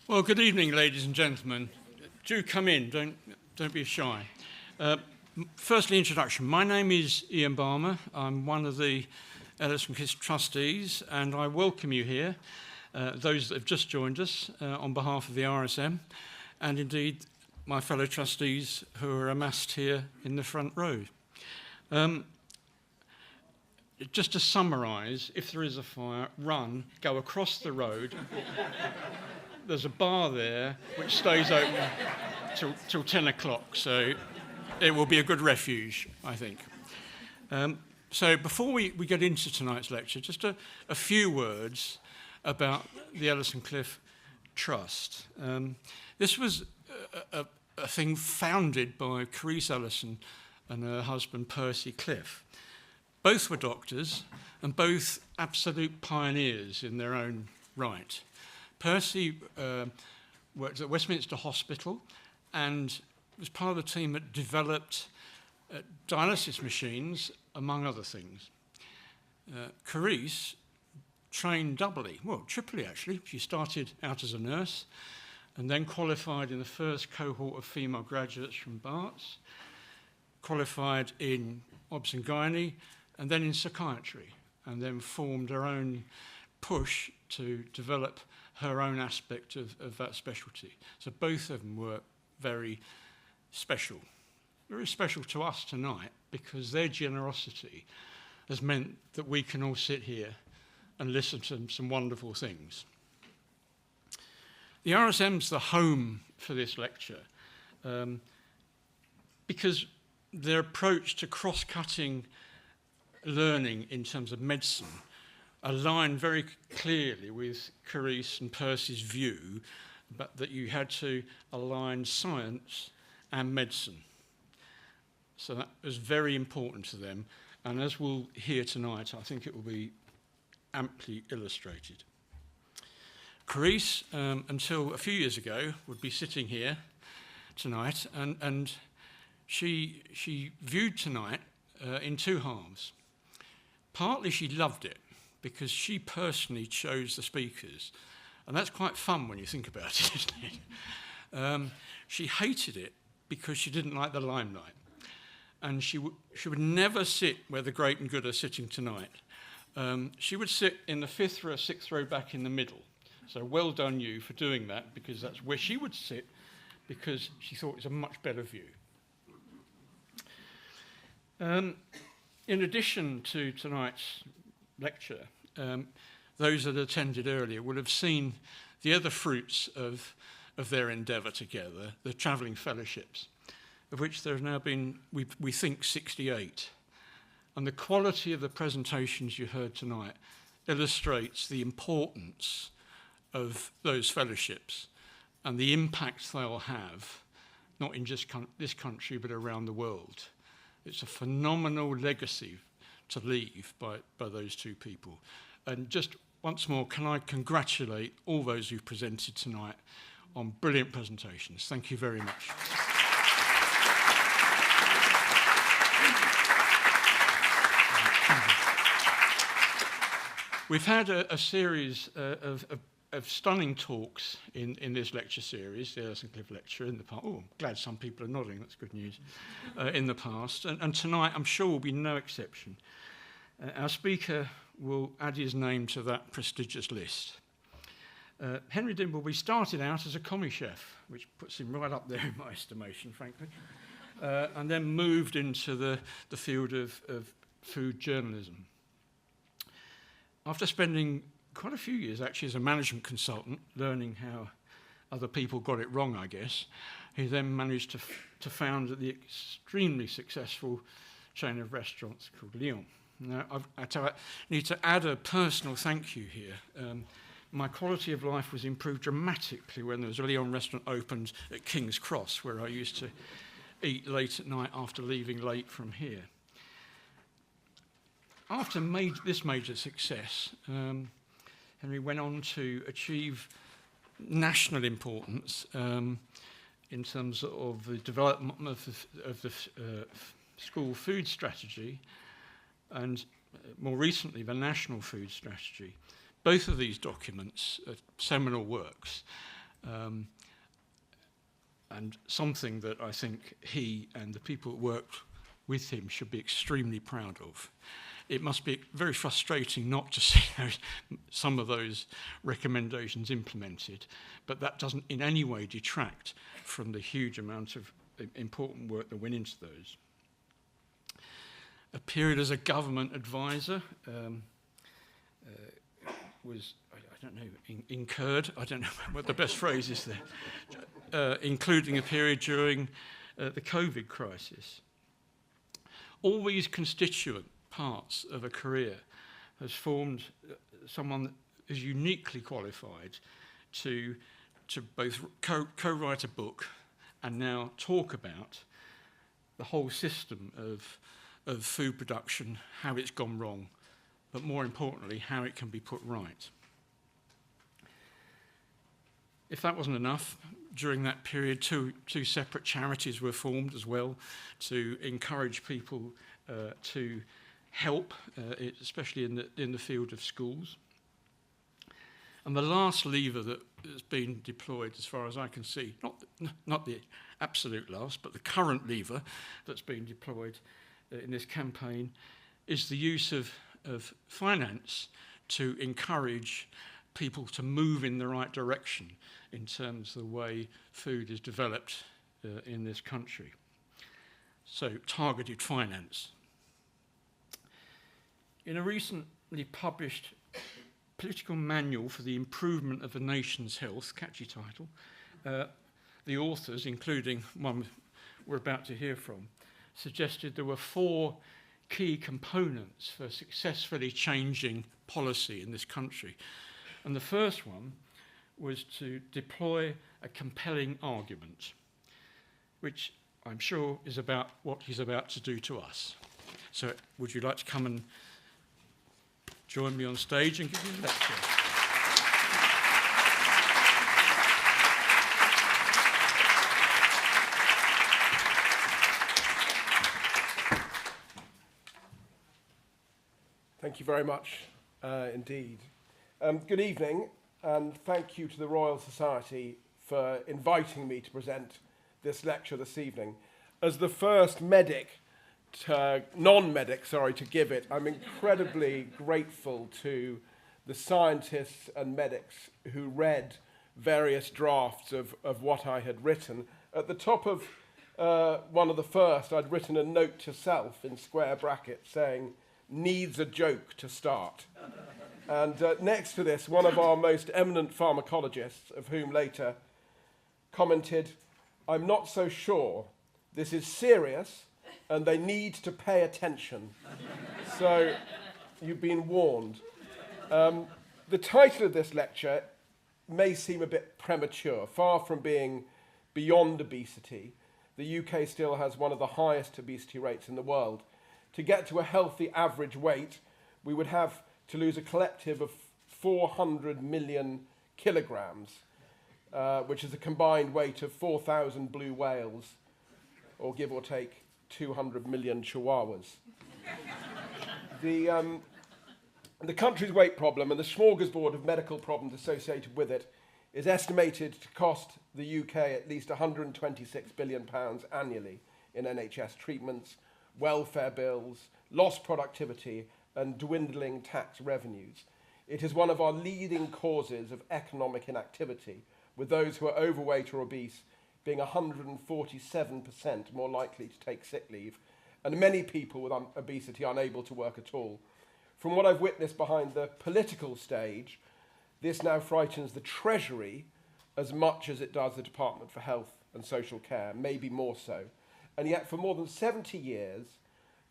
Well, good evening, ladies and gentlemen. Do come in, don't be shy. Firstly, introduction. My name is Ian Balmer. I'm one of the Ellison-Cliffe trustees, and I welcome you here, those that have just joined us, on behalf of the RSM, and indeed my fellow trustees who are amassed here in the front row. Just to summarise, if there is a fire, run, go across the road. There's a bar there which stays open till 10 o'clock, so it will be a good refuge, I think. So before we get into tonight's lecture, just a few words about the Ellison-Cliffe Trust. This was a thing founded by Carice Ellison and her husband Percy Cliffe. Both were doctors and both absolute pioneers in their own right. Percy worked at Westminster Hospital and was part of the team that developed dialysis machines, among other things. Carice trained doubly, well, triply actually. She started out as a nurse and then qualified in the first cohort of female graduates from Barts, qualified in obs and gynae, and then in psychiatry, and then formed her own push to develop her own aspect of that specialty. So both of them were very special to us tonight, because their generosity has meant that we can all sit here and listen to some wonderful things. The RSM's the home for this lecture, because their approach to cross-cutting learning in terms of medicine aligned very clearly with Carice and Percy's view, but that you had to align science and medicine. So that was very important to them, and as we'll hear tonight, I think it will be amply illustrated. Carice, until a few years ago, would be sitting here tonight, and she viewed tonight in two halves. Partly she loved it, because she personally chose the speakers. And that's quite fun when you think about it, isn't it? She hated it because she didn't like the limelight. And she would never sit where the great and good are sitting tonight. She would sit in the fifth or sixth row back in the middle. So well done you for doing that, because that's where she would sit, because she thought it was a much better view. In addition to tonight's lecture, those that attended earlier will have seen the other fruits of their endeavour together, the travelling fellowships, of which there have now been, we think, 68. And the quality of the presentations you heard tonight illustrates the importance of those fellowships and the impact they'll have, not in just this country, but around the world. It's a phenomenal legacy to leave by those two people. And just once more, can I congratulate all those who presented tonight on brilliant presentations. Thank you very much. We've had a series of stunning talks in this lecture series, the Ellison-Cliffe Lecture, in the past. Oh, I'm glad some people are nodding, that's good news, in the past. And tonight, I'm sure, will be no exception. Our speaker will add his name to that prestigious list. Henry Dimbleby started out as a commie chef, which puts him right up there in my estimation, frankly, and then moved into the field of food journalism. After spending quite a few years actually as a management consultant, learning how other people got it wrong, I guess, he then managed to found the extremely successful chain of restaurants called Lyon. Now, I need to add a personal thank you here. My quality of life was improved dramatically when there was a Lyon restaurant opened at King's Cross, where I used to eat late at night after leaving late from here. After this major success, Henry went on to achieve national importance in terms of the development of the school food strategy, and more recently the national food strategy. Both of these documents are seminal works, and something that I think he and the people that worked with him should be extremely proud of. It must be very frustrating not to see some of those recommendations implemented, but that doesn't in any way detract from the huge amount of important work that went into those. A period as a government advisor was, I don't know, incurred, I don't know what the best phrase is there, including a period during the COVID crisis. All these constituent parts of a career has formed someone that is uniquely qualified to both co-write a book and now talk about the whole system of food production, how it's gone wrong, but more importantly, how it can be put right. If that wasn't enough, during that period, two separate charities were formed as well to encourage people to help, especially in the field of schools. And the last lever that has been deployed, as far as I can see, not the absolute last, but the current lever that's been deployed in this campaign, is the use of finance to encourage people to move in the right direction in terms of the way food is developed in this country. So, targeted finance. In a recently published political manual for the improvement of a nation's health, catchy title, the authors, including one we're about to hear from, suggested there were 4 key components for successfully changing policy in this country. And the first one was to deploy a compelling argument, which I'm sure is about what he's about to do to us. So would you like to come and join me on stage and give you a lecture? Thank you very much indeed. Good evening, and thank you to the Royal Society for inviting me to present this lecture this evening. As the first non-medic, to give it, I'm incredibly grateful to the scientists and medics who read various drafts of what I had written. At the top of one of the first, I'd written a note to self in square brackets saying, "Needs a joke to start." And next to this, one of our most eminent pharmacologists, of whom later, commented, "I'm not so sure. This is serious, and they need to pay attention." So you've been warned. The title of this lecture may seem a bit premature. Far from being beyond obesity, the UK still has one of the highest obesity rates in the world. To get to a healthy average weight, we would have to lose a collective of 400 million kilograms, which is a combined weight of 4,000 blue whales, or give or take 200 million chihuahuas. The country's weight problem and the smorgasbord of medical problems associated with it is estimated to cost the UK at least £126 billion annually in NHS treatments, welfare bills, lost productivity, and dwindling tax revenues. It is one of our leading causes of economic inactivity, with those who are overweight or obese being 147% more likely to take sick leave, and many people with obesity unable to work at all. From what I've witnessed behind the political stage, this now frightens the Treasury as much as it does the Department for Health and Social Care, maybe more so. And yet for more than 70 years,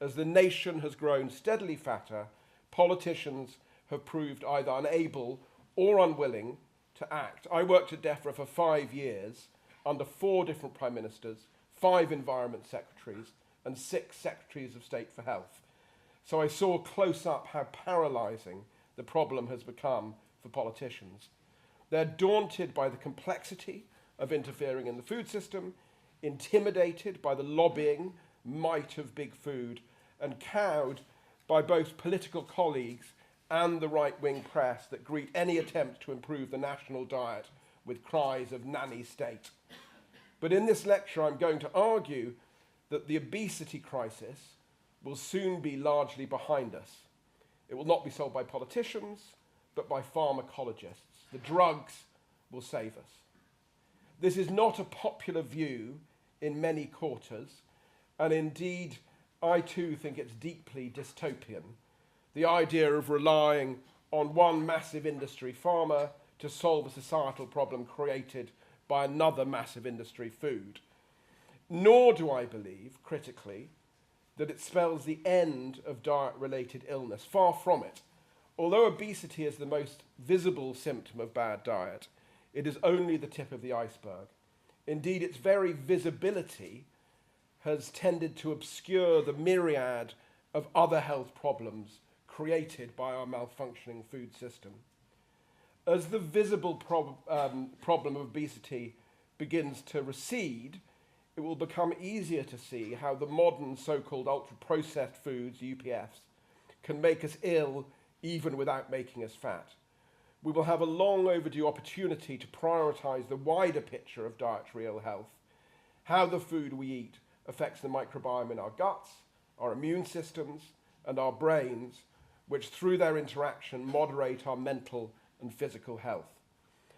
as the nation has grown steadily fatter, politicians have proved either unable or unwilling to act. I worked at DEFRA for 5 years under 4 different prime ministers, 5 environment secretaries, and 6 secretaries of state for health. So I saw close up how paralysing the problem has become for politicians. They're daunted by the complexity of interfering in the food system, intimidated by the lobbying might of big food, and cowed by both political colleagues and the right-wing press that greet any attempt to improve the national diet with cries of nanny state. But in this lecture, I'm going to argue that the obesity crisis will soon be largely behind us. It will not be solved by politicians, but by pharmacologists. The drugs will save us. This is not a popular view in many quarters, and indeed, I too think it's deeply dystopian. The idea of relying on one massive industry, pharma, to solve a societal problem created by another massive industry, food. Nor do I believe, critically, that it spells the end of diet-related illness. Far from it. Although obesity is the most visible symptom of bad diet, it is only the tip of the iceberg. Indeed, its very visibility has tended to obscure the myriad of other health problems created by our malfunctioning food system. As the visible problem of obesity begins to recede, it will become easier to see how the modern so-called ultra-processed foods, UPFs, can make us ill even without making us fat. We will have a long overdue opportunity to prioritise the wider picture of dietary ill health, how the food we eat affects the microbiome in our guts, our immune systems, and our brains, which through their interaction moderate our mental and physical health.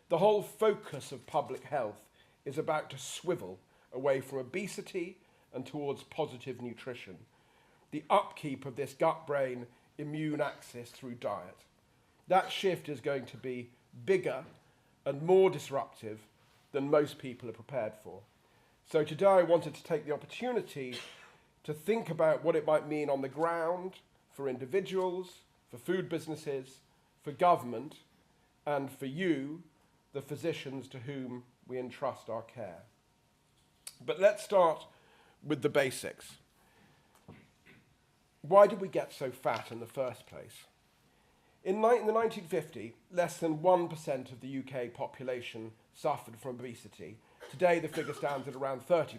The whole focus of public health is about to swivel away from obesity and towards positive nutrition, the upkeep of this gut-brain immune axis through diet. That shift is going to be bigger and more disruptive than most people are prepared for. So today I wanted to take the opportunity to think about what it might mean on the ground for individuals, for food businesses, for government, and for you, the physicians to whom we entrust our care. But let's start with the basics. Why did we get so fat in the first place? In the 1950s, less than 1% of the UK population suffered from obesity. Today, the figure stands at around 30%.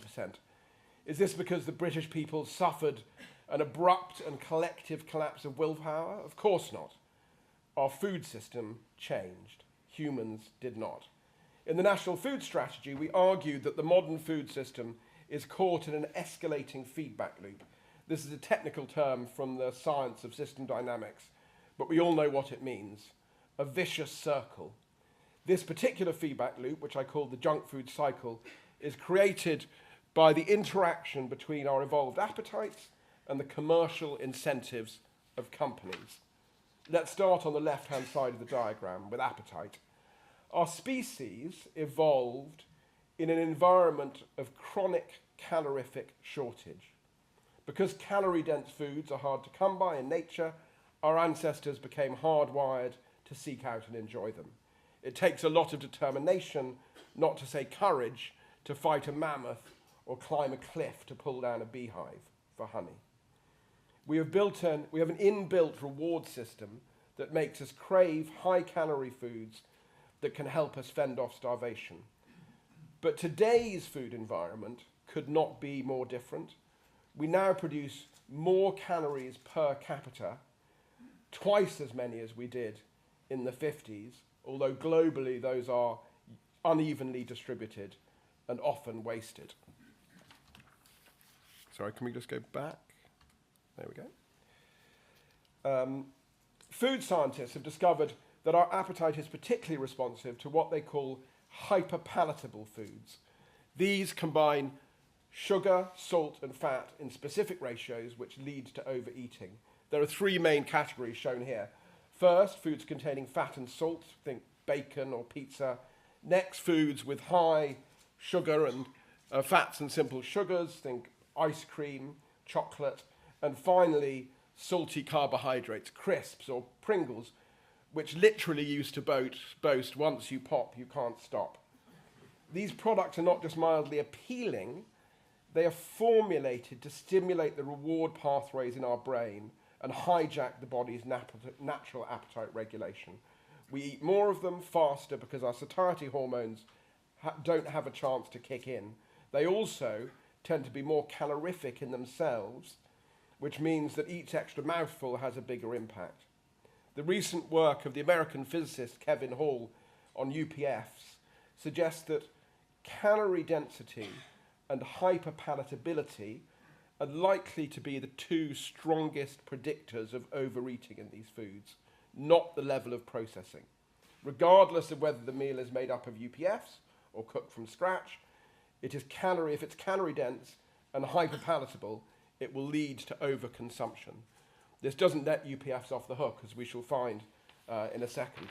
Is this because the British people suffered an abrupt and collective collapse of willpower? Of course not. Our food system changed. Humans did not. In the National Food Strategy, we argued that the modern food system is caught in an escalating feedback loop. This is a technical term from the science of system dynamics, but we all know what it means. A vicious circle. This particular feedback loop, which I call the junk food cycle, is created by the interaction between our evolved appetites and the commercial incentives of companies. Let's start on the left-hand side of the diagram with appetite. Our species evolved in an environment of chronic calorific shortage. Because calorie-dense foods are hard to come by in nature, our ancestors became hardwired to seek out and enjoy them. It takes a lot of determination, not to say courage, to fight a mammoth or climb a cliff to pull down a beehive for honey. We have an inbuilt reward system that makes us crave high-calorie foods that can help us fend off starvation. But today's food environment could not be more different. We now produce more calories per capita, twice as many as we did in the 50s, although globally those are unevenly distributed and often wasted. Sorry, can we just go back? There we go. Food scientists have discovered that our appetite is particularly responsive to what they call hyperpalatable foods. These combine sugar, salt, and fat in specific ratios which lead to overeating. There are three main categories shown here. First, foods containing fat and salt, think bacon or pizza. Next, foods with high sugar and fats and simple sugars, think ice cream, chocolate. And finally, salty carbohydrates, crisps or Pringles, which literally used to boast, once you pop, you can't stop. These products are not just mildly appealing, they are formulated to stimulate the reward pathways in our brain and hijack the body's natural appetite regulation. We eat more of them faster because our satiety hormones don't have a chance to kick in. They also tend to be more calorific in themselves, which means that each extra mouthful has a bigger impact. The recent work of the American physicist Kevin Hall on UPFs suggests that calorie density and hyperpalatability are likely to be the two strongest predictors of overeating in these foods, not the level of processing. Regardless of whether the meal is made up of UPFs or cooked from scratch, if it's calorie dense and hyperpalatable, it will lead to overconsumption. This doesn't let UPFs off the hook, as we shall find in a second.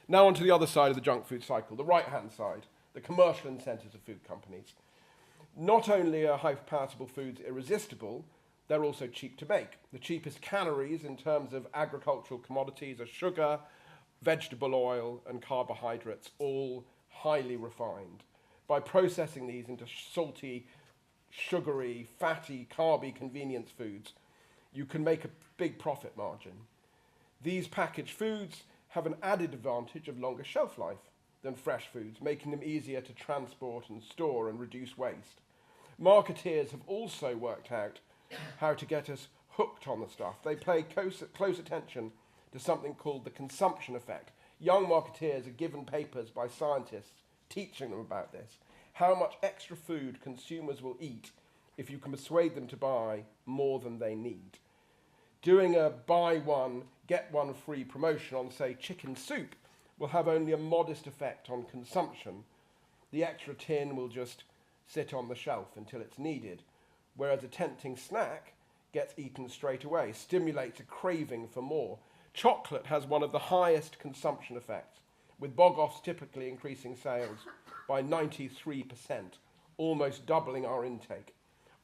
Now on to the other side of the junk food cycle, the right-hand side, the commercial incentives of food companies. Not only are hyperpalatable foods irresistible, they're also cheap to make. The cheapest calories in terms of agricultural commodities are sugar, vegetable oil, and carbohydrates, all highly refined. By processing these into salty, sugary, fatty, carby convenience foods, you can make a big profit margin. These packaged foods have an added advantage of longer shelf life than fresh foods, making them easier to transport and store and reduce waste. Marketeers have also worked out how to get us hooked on the stuff. They pay close attention to something called the consumption effect. Young marketeers are given papers by scientists teaching them about this. How much extra food consumers will eat if you can persuade them to buy more than they need. Doing a buy one, get one free promotion on, say, chicken soup will have only a modest effect on consumption. The extra tin will just sit on the shelf until it's needed, whereas a tempting snack gets eaten straight away, stimulates a craving for more. Chocolate has one of the highest consumption effects, with bog-offs typically increasing sales by 93%, almost doubling our intake.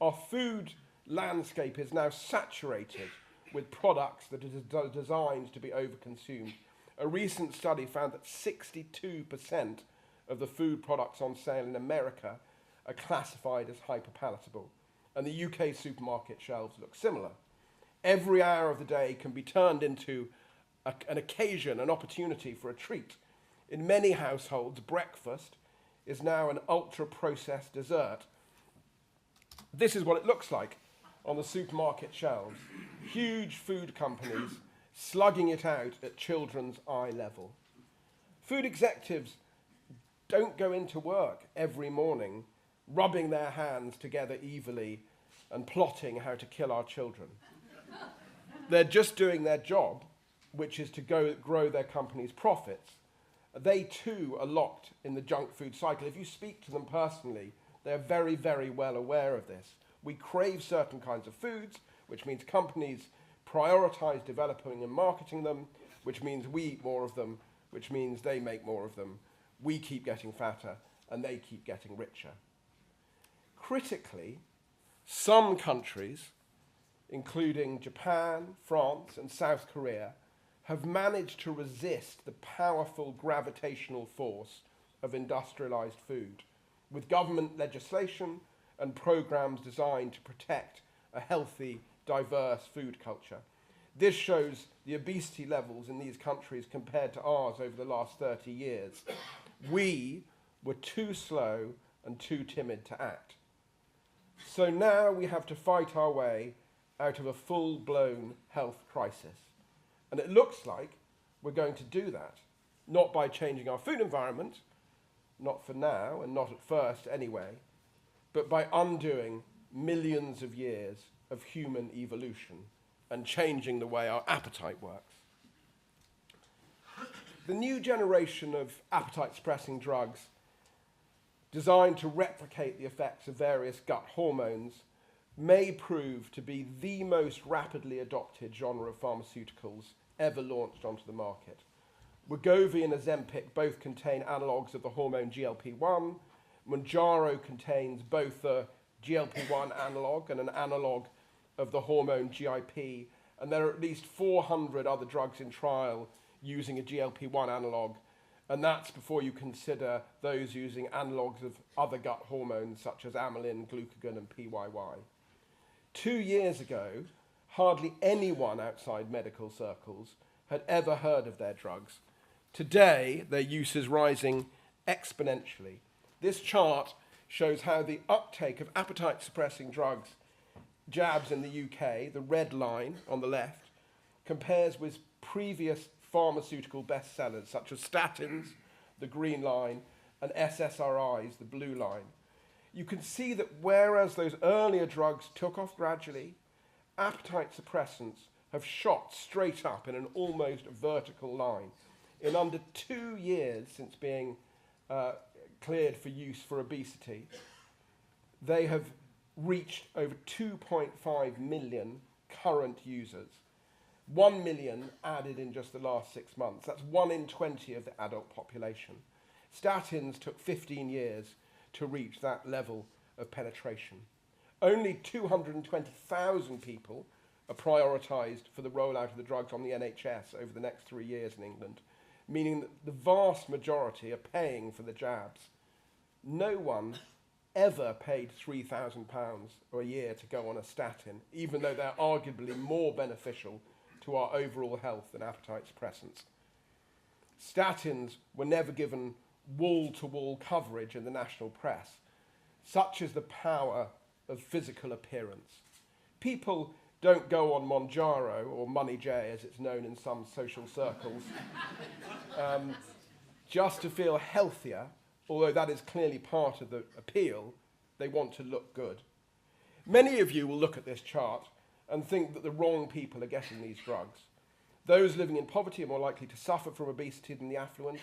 Our food landscape is now saturated with products that are designed to be overconsumed. A recent study found that 62% of the food products on sale in America are classified as hyperpalatable, and the UK supermarket shelves look similar. Every hour of the day can be turned into an occasion, an opportunity for a treat. In many households, breakfast is now an ultra-processed dessert. This is what it looks like on the supermarket shelves. Huge food companies slugging it out at children's eye level. Food executives don't go into work every morning rubbing their hands together evilly and plotting how to kill our children. They're just doing their job, which is to grow their company's profits. They too are locked in the junk food cycle. If you speak to them personally, they're very, very well aware of this. We crave certain kinds of foods, which means companies prioritize developing and marketing them, which means we eat more of them, which means they make more of them. We keep getting fatter, and they keep getting richer. Critically, some countries, including Japan, France, and South Korea, have managed to resist the powerful gravitational force of industrialized food, with government legislation and programs designed to protect a healthy, diverse food culture. This shows the obesity levels in these countries compared to ours over the last 30 years. We were too slow and too timid to act. So now we have to fight our way out of a full-blown health crisis. And it looks like we're going to do that, not by changing our food environment, not for now and not at first anyway, but by undoing millions of years of human evolution and changing the way our appetite works. The new generation of appetite-suppressing drugs designed to replicate the effects of various gut hormones may prove to be the most rapidly adopted genre of pharmaceuticals ever launched onto the market. Wegovy and Ozempic both contain analogues of the hormone GLP-1. Mounjaro contains both the GLP-1 analogue and an analogue of the hormone GIP, and there are at least 400 other drugs in trial using a GLP-1 analogue, and that's before you consider those using analogues of other gut hormones such as amylin, glucagon, and PYY. 2 years ago, hardly anyone outside medical circles had ever heard of their drugs. Today, their use is rising exponentially. This chart shows how the uptake of appetite-suppressing drugs, jabs in the UK, the red line on the left, compares with previous pharmaceutical bestsellers such as statins, the green line, and SSRIs, the blue line, you can see that whereas those earlier drugs took off gradually, appetite suppressants have shot straight up in an almost vertical line. In under 2 years since being cleared for use for obesity, they have reached over 2.5 million current users. 1 million added in just the last 6 months. That's 1 in 20 of the adult population. Statins took 15 years to reach that level of penetration. Only 220,000 people are prioritised for the rollout of the drugs on the NHS over the next 3 years in England, meaning that the vast majority are paying for the jabs. No one ever paid £3,000 a year to go on a statin, even though they're arguably more beneficial to our overall health than appetite suppressants. Statins were never given wall-to-wall coverage in the national press. Such is the power of physical appearance. People don't go on Monjaro, or Money J as it's known in some social circles, just to feel healthier, although that is clearly part of the appeal. They want to look good. Many of you will look at this chart and think that the wrong people are getting these drugs. Those living in poverty are more likely to suffer from obesity than the affluent,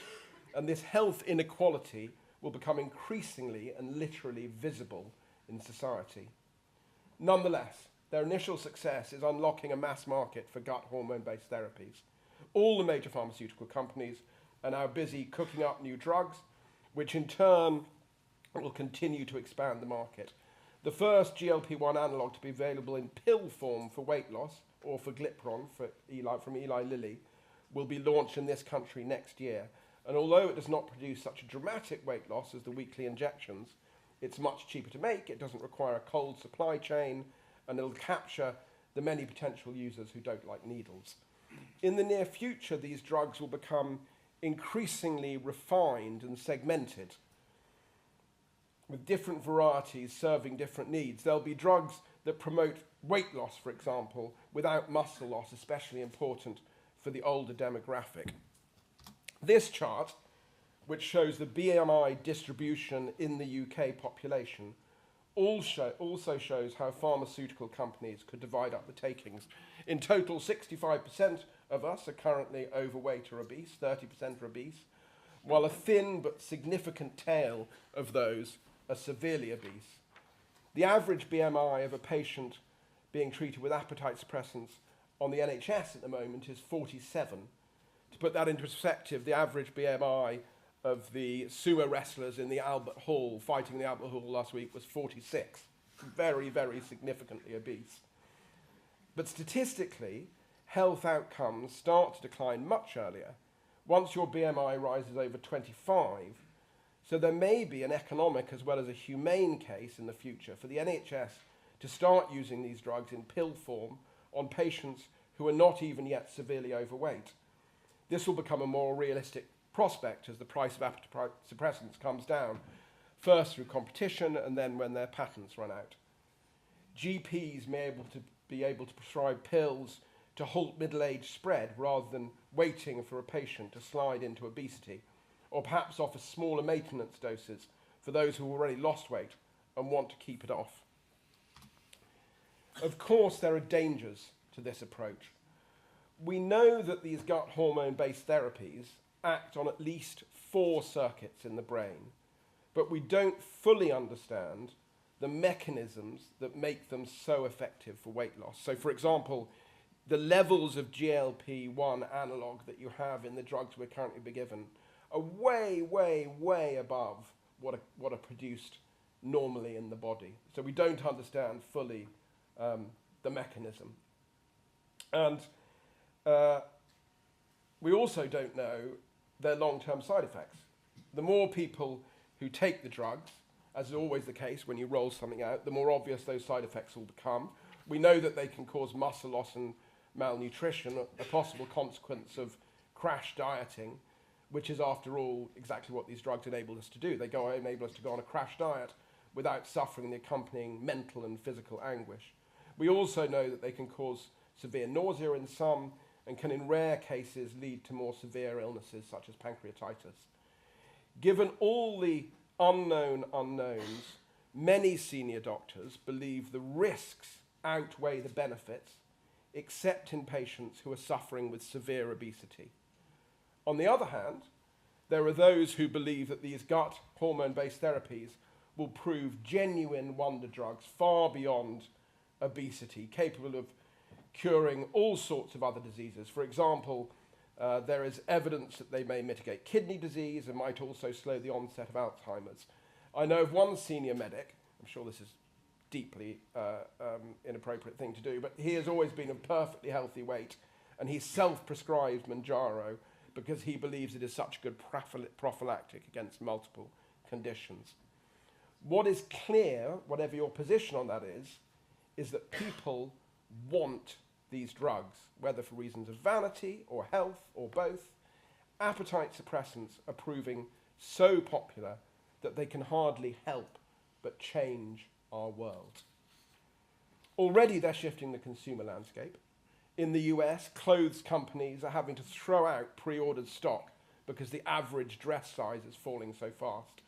and this health inequality will become increasingly and literally visible in society. Nonetheless, their initial success is unlocking a mass market for gut hormone-based therapies. All the major pharmaceutical companies are now busy cooking up new drugs, which in turn will continue to expand the market. The first GLP-1 analogue to be available in pill form for weight loss, or for Glipron from Eli Lilly, will be launched in this country next year. And although it does not produce such a dramatic weight loss as the weekly injections, it's much cheaper to make, it doesn't require a cold supply chain, and it'll capture the many potential users who don't like needles. In the near future, these drugs will become increasingly refined and segmented, with different varieties serving different needs. There'll be drugs that promote weight loss, for example, without muscle loss, especially important for the older demographic. This chart, which shows the BMI distribution in the UK population, also shows how pharmaceutical companies could divide up the takings. In total, 65% of us are currently overweight or obese, 30% are obese, while a thin but significant tail of those are severely obese. The average BMI of a patient being treated with appetite suppressants on the NHS at the moment is 47. To put that into perspective, the average BMI of the sumo wrestlers in the Albert Hall, fighting the Albert Hall last week, was 46. Very, very significantly obese. But statistically, health outcomes start to decline much earlier, once your BMI rises over 25. So there may be an economic as well as a humane case in the future for the NHS to start using these drugs in pill form on patients who are not even yet severely overweight. This will become a more realistic prospect as the price of appetite suppressants comes down, first through competition and then when their patents run out. GPs may be able to prescribe pills to halt middle-age spread rather than waiting for a patient to slide into obesity, or perhaps offer smaller maintenance doses for those who have already lost weight and want to keep it off. Of course, there are dangers to this approach. We know that these gut hormone-based therapies act on at least 4 circuits in the brain, but we don't fully understand the mechanisms that make them so effective for weight loss. So, for example, the levels of GLP-1 analog that you have in the drugs we're currently being given are way, way, way above what are produced normally in the body. So we don't understand fully the mechanism. And we also don't know their long-term side effects. The more people who take the drugs, as is always the case when you roll something out, the more obvious those side effects will become. We know that they can cause muscle loss and malnutrition, a possible consequence of crash dieting, which is, after all, exactly what these drugs enable us to do. They enable us to go on a crash diet without suffering the accompanying mental and physical anguish. We also know that they can cause severe nausea in some and can, in rare cases, lead to more severe illnesses such as pancreatitis. Given all the unknown unknowns, many senior doctors believe the risks outweigh the benefits, except in patients who are suffering with severe obesity. On the other hand, there are those who believe that these gut hormone-based therapies will prove genuine wonder drugs far beyond obesity, capable of curing all sorts of other diseases. For example, there is evidence that they may mitigate kidney disease and might also slow the onset of Alzheimer's. I know of one senior medic, I'm sure this is deeply inappropriate thing to do, but he has always been of perfectly healthy weight, and he self-prescribes Manjaro because he believes it is such a good prophylactic against multiple conditions. What is clear, whatever your position on that is that people want these drugs, whether for reasons of vanity or health or both. Appetite suppressants are proving so popular that they can hardly help but change our world. Already they're shifting the consumer landscape. In the US, clothes companies are having to throw out pre-ordered stock because the average dress size is falling so fast.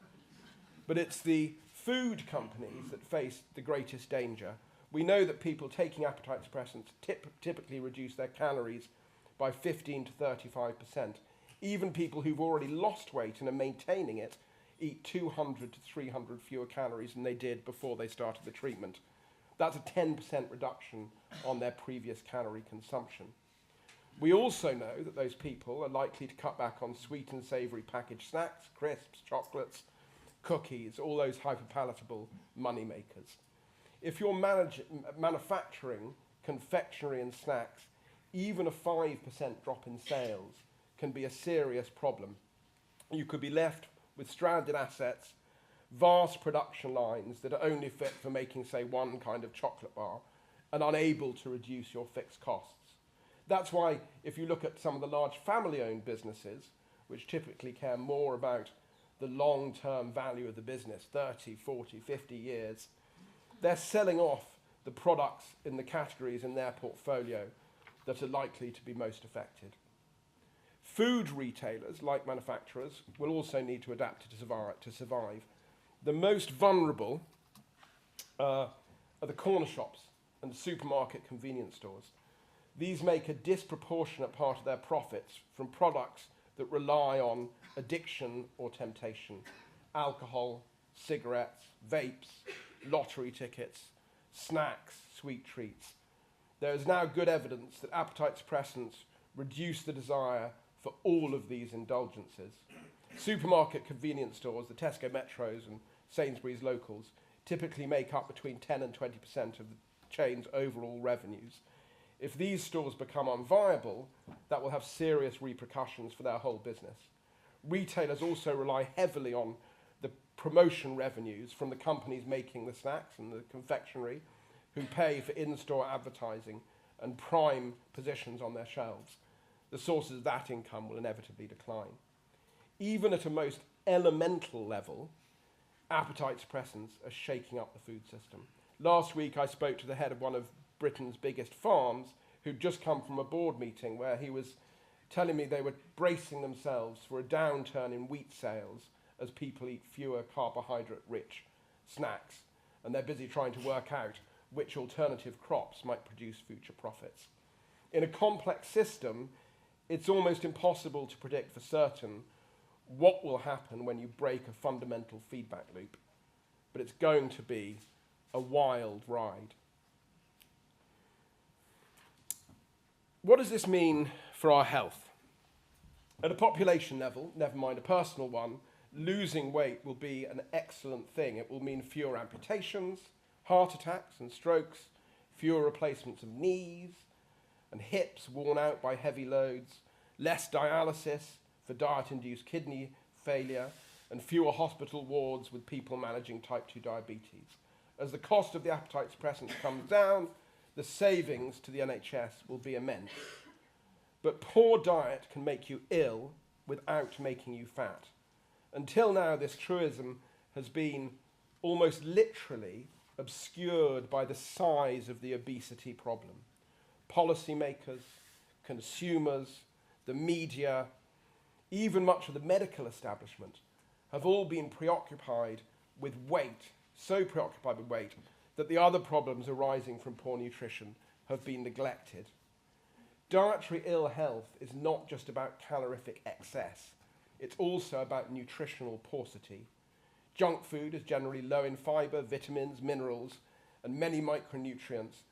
But it's the food companies that face the greatest danger. We know that people taking appetite suppressants typically reduce their calories by 15 to 35%. Even people who've already lost weight and are maintaining it eat 200 to 300 fewer calories than they did before they started the treatment. That's a 10% reduction on their previous calorie consumption. We also know that those people are likely to cut back on sweet and savoury packaged snacks, crisps, chocolates, cookies, all those hyperpalatable money makers. If you're manufacturing confectionery and snacks, even a 5% drop in sales can be a serious problem. You could be left with stranded assets, vast production lines that are only fit for making, say, one kind of chocolate bar, and unable to reduce your fixed costs. That's why, if you look at some of the large family-owned businesses, which typically care more about the long-term value of the business, 30, 40, 50 years, they're selling off the products in the categories in their portfolio that are likely to be most affected. Food retailers, like manufacturers, will also need to adapt to survive. The most vulnerable are the corner shops and the supermarket convenience stores. These make a disproportionate part of their profits from products that rely on addiction or temptation: alcohol, cigarettes, vapes, lottery tickets, snacks, sweet treats. There is now good evidence that appetite suppressants reduce the desire for all of these indulgences. Supermarket convenience stores, the Tesco Metros and Sainsbury's locals, typically make up between 10 and 20% of the chain's overall revenues. If these stores become unviable, that will have serious repercussions for their whole business. Retailers also rely heavily on the promotion revenues from the companies making the snacks and the confectionery, who pay for in-store advertising and prime positions on their shelves. The sources of that income will inevitably decline. Even at a most elemental level, appetite suppressants are shaking up the food system. Last week I spoke to the head of one of Britain's biggest farms, who'd just come from a board meeting where he was telling me they were bracing themselves for a downturn in wheat sales as people eat fewer carbohydrate-rich snacks, and they're busy trying to work out which alternative crops might produce future profits. In a complex system, it's almost impossible to predict for certain what will happen when you break a fundamental feedback loop, but it's going to be a wild ride. What does this mean for our health? At a population level, never mind a personal one, losing weight will be an excellent thing. It will mean fewer amputations, heart attacks and strokes, fewer replacements of knees and hips worn out by heavy loads, less dialysis for diet-induced kidney failure, and fewer hospital wards with people managing type 2 diabetes. As the cost of the appetite suppressants comes down, the savings to the NHS will be immense. But poor diet can make you ill without making you fat. Until now, this truism has been almost literally obscured by the size of the obesity problem. Policymakers, consumers, the media, even much of the medical establishment have all been preoccupied with weight, so preoccupied with weight, that the other problems arising from poor nutrition have been neglected. Dietary ill health is not just about calorific excess, it's also about nutritional paucity. Junk food is generally low in fibre, vitamins, minerals, and many micronutrients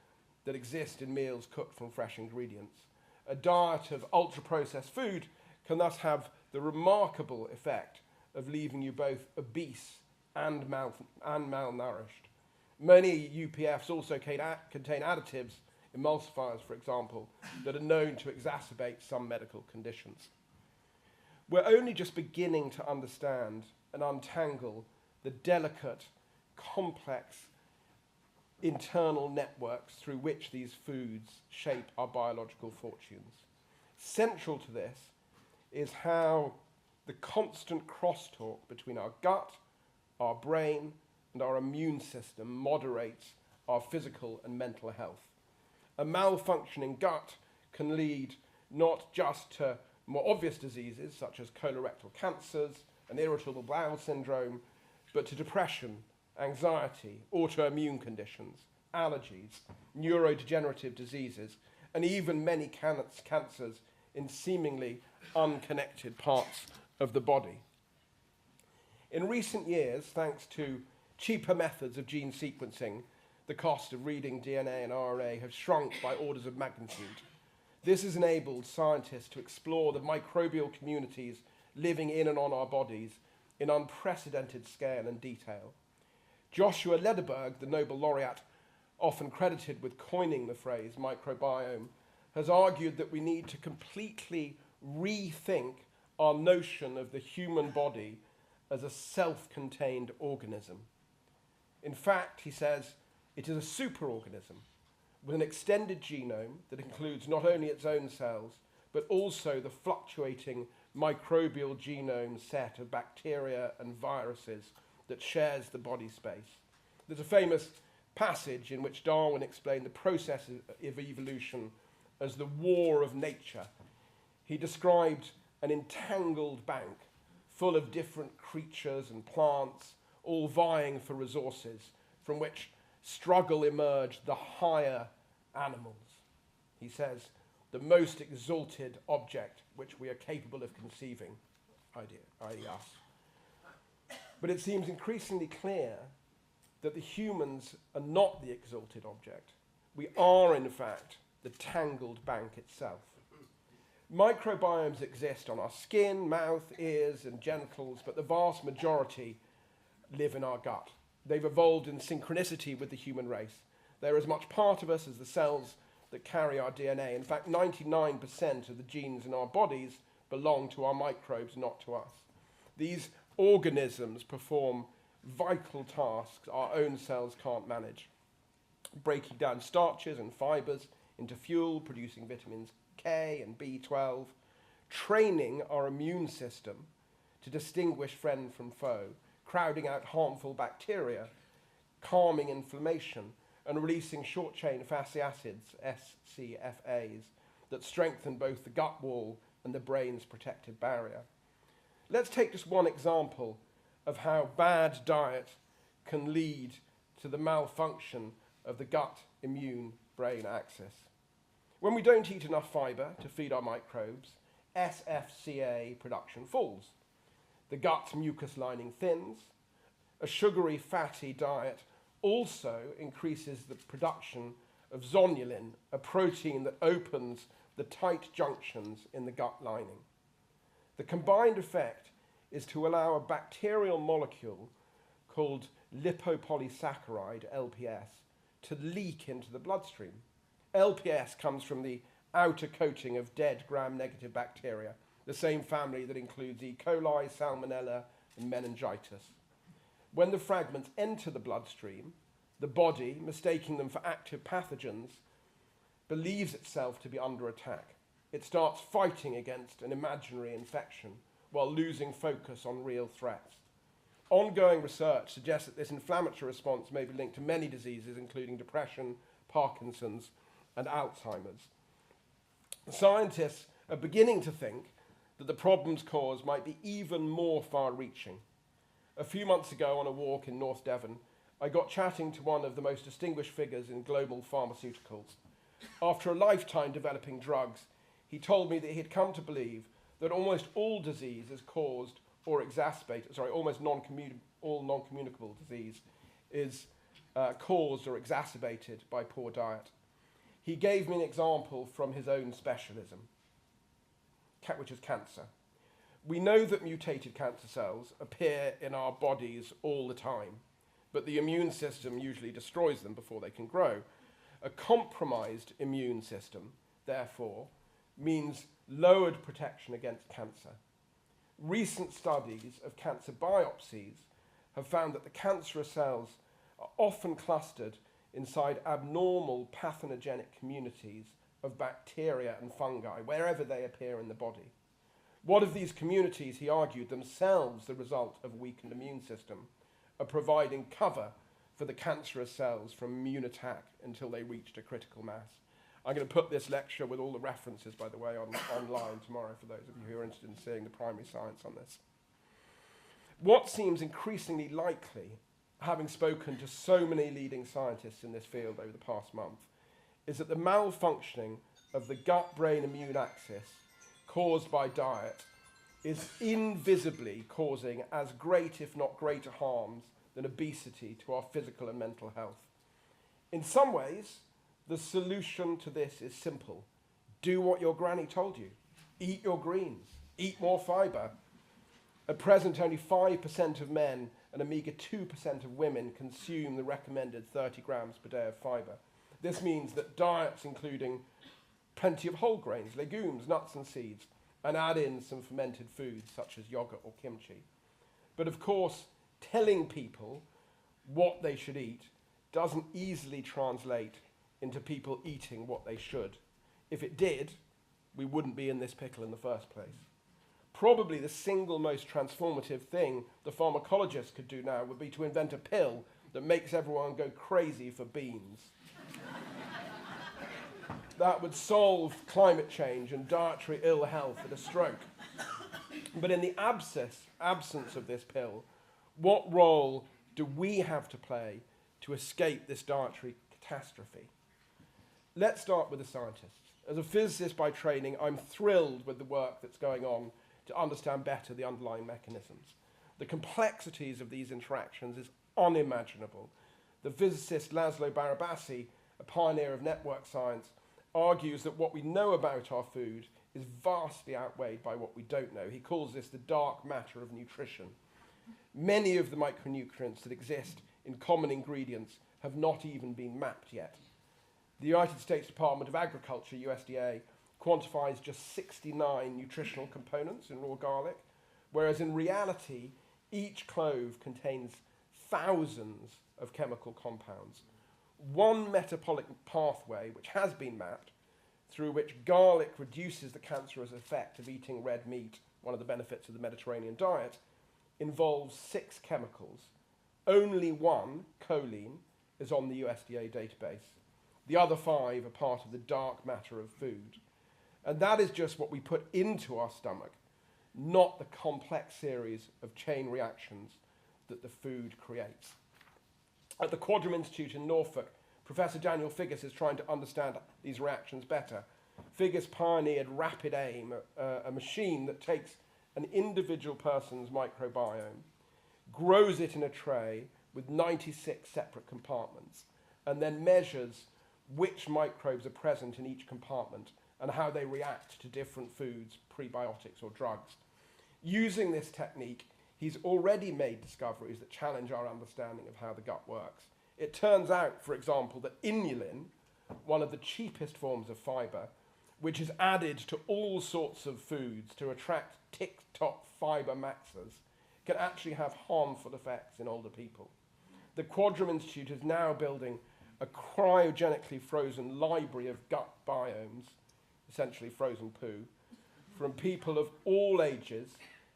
that exist in meals cooked from fresh ingredients. A diet of ultra-processed food can thus have the remarkable effect of leaving you both obese and malnourished. Many UPFs also contain additives, emulsifiers for example, that are known to exacerbate some medical conditions. We're only just beginning to understand and untangle the delicate, complex internal networks through which these foods shape our biological fortunes. Central to this is how the constant crosstalk between our gut, our brain, and our immune system moderates our physical and mental health. A malfunctioning gut can lead not just to more obvious diseases such as colorectal cancers and irritable bowel syndrome, but to depression, anxiety, autoimmune conditions, allergies, neurodegenerative diseases, and even many cancers in seemingly unconnected parts of the body. In recent years, thanks to cheaper methods of gene sequencing, the cost of reading DNA and RNA have shrunk by orders of magnitude. This has enabled scientists to explore the microbial communities living in and on our bodies in unprecedented scale and detail. Joshua Lederberg, the Nobel laureate, often credited with coining the phrase microbiome, has argued that we need to completely rethink our notion of the human body as a self-contained organism. In fact, he says, it is a superorganism with an extended genome that includes not only its own cells, but also the fluctuating microbial genome set of bacteria and viruses that shares the body space. There's a famous passage in which Darwin explained the process of evolution as the war of nature. He described an entangled bank full of different creatures and plants, all vying for resources, from which struggle emerged the higher animals. He says, the most exalted object which we are capable of conceiving, i.e. us. But it seems increasingly clear that the humans are not the exalted object. We are, in fact, the tangled bank itself. Microbiomes exist on our skin, mouth, ears, and genitals, but the vast majority live in our gut. They've evolved in synchronicity with the human race. They're as much part of us as the cells that carry our DNA. In fact, 99% of the genes in our bodies belong to our microbes, not to us. These organisms perform vital tasks our own cells can't manage, breaking down starches and fibers into fuel, producing vitamins K and B12, training our immune system to distinguish friend from foe, crowding out harmful bacteria, calming inflammation, and releasing short-chain fatty acids, SCFAs, that strengthen both the gut wall and the brain's protective barrier. Let's take just one example of how bad diet can lead to the malfunction of the gut-immune-brain axis. When we don't eat enough fibre to feed our microbes, SFCA production falls. The gut's mucus lining thins. A sugary, fatty diet also increases the production of zonulin, a protein that opens the tight junctions in the gut lining. The combined effect is to allow a bacterial molecule called lipopolysaccharide, LPS, to leak into the bloodstream. LPS comes from the outer coating of dead gram-negative bacteria, the same family that includes E. coli, salmonella, and meningitis. When the fragments enter the bloodstream, the body, mistaking them for active pathogens, believes itself to be under attack. It starts fighting against an imaginary infection while losing focus on real threats. Ongoing research suggests that this inflammatory response may be linked to many diseases, including depression, Parkinson's, and Alzheimer's. Scientists are beginning to think that the problem's cause might be even more far-reaching. A few months ago on a walk in North Devon, I got chatting to one of the most distinguished figures in global pharmaceuticals. After a lifetime developing drugs, he told me that he had come to believe that almost all disease is caused or exacerbated, all non-communicable disease is caused or exacerbated by poor diet. He gave me an example from his own specialism, which is cancer. We know that mutated cancer cells appear in our bodies all the time, but the immune system usually destroys them before they can grow. A compromised immune system, therefore, means lowered protection against cancer. Recent studies of cancer biopsies have found that the cancerous cells are often clustered inside abnormal pathogenic communities of bacteria and fungi, wherever they appear in the body. What if these communities, he argued, themselves the result of a weakened immune system, are providing cover for the cancerous cells from immune attack until they reached a critical mass? I'm going to put this lecture with all the references, by the way, online tomorrow for those of you who are interested in seeing the primary science on this. What seems increasingly likely, having spoken to so many leading scientists in this field over the past month, is that the malfunctioning of the gut-brain immune axis caused by diet is invisibly causing as great, if not greater, harms than obesity to our physical and mental health. In some ways, the solution to this is simple. Do what your granny told you. Eat your greens. Eat more fibre. At present, only 5% of men and a meagre 2% of women consume the recommended 30 grams per day of fibre. This means that diets including plenty of whole grains, legumes, nuts and seeds, and add in some fermented foods such as yogurt or kimchi. But of course, telling people what they should eat doesn't easily translate into people eating what they should. If it did, we wouldn't be in this pickle in the first place. Probably the single most transformative thing the pharmacologist could do now would be to invent a pill that makes everyone go crazy for beans. That would solve climate change and dietary ill health and a stroke. But in the absence of this pill, what role do we have to play to escape this dietary catastrophe? Let's start with the scientists. As a physicist by training, I'm thrilled with the work that's going on to understand better the underlying mechanisms. The complexities of these interactions is unimaginable. The physicist Laszlo Barabasi, a pioneer of network science, argues that what we know about our food is vastly outweighed by what we don't know. He calls this the dark matter of nutrition. Many of the micronutrients that exist in common ingredients have not even been mapped yet. The United States Department of Agriculture, USDA, quantifies just 69 nutritional components in raw garlic, whereas in reality, each clove contains thousands of chemical compounds. One metabolic pathway, which has been mapped, through which garlic reduces the cancerous effect of eating red meat, one of the benefits of the Mediterranean diet, involves 6 chemicals. Only one, choline, is on the USDA database. The other 5 are part of the dark matter of food. And that is just what we put into our stomach, not the complex series of chain reactions that the food creates. At the Quadram Institute in Norfolk, Professor Daniel Figgis is trying to understand these reactions better. Figgis pioneered Rapid AIM, a machine that takes an individual person's microbiome, grows it in a tray with 96 separate compartments, and then measures which microbes are present in each compartment and how they react to different foods, prebiotics or drugs. Using this technique, he's already made discoveries that challenge our understanding of how the gut works. It turns out, for example, that inulin, one of the cheapest forms of fibre, which is added to all sorts of foods to attract tick-tock fibre maxers, can actually have harmful effects in older people. The Quadram Institute is now building a cryogenically frozen library of gut biomes, essentially frozen poo, from people of all ages,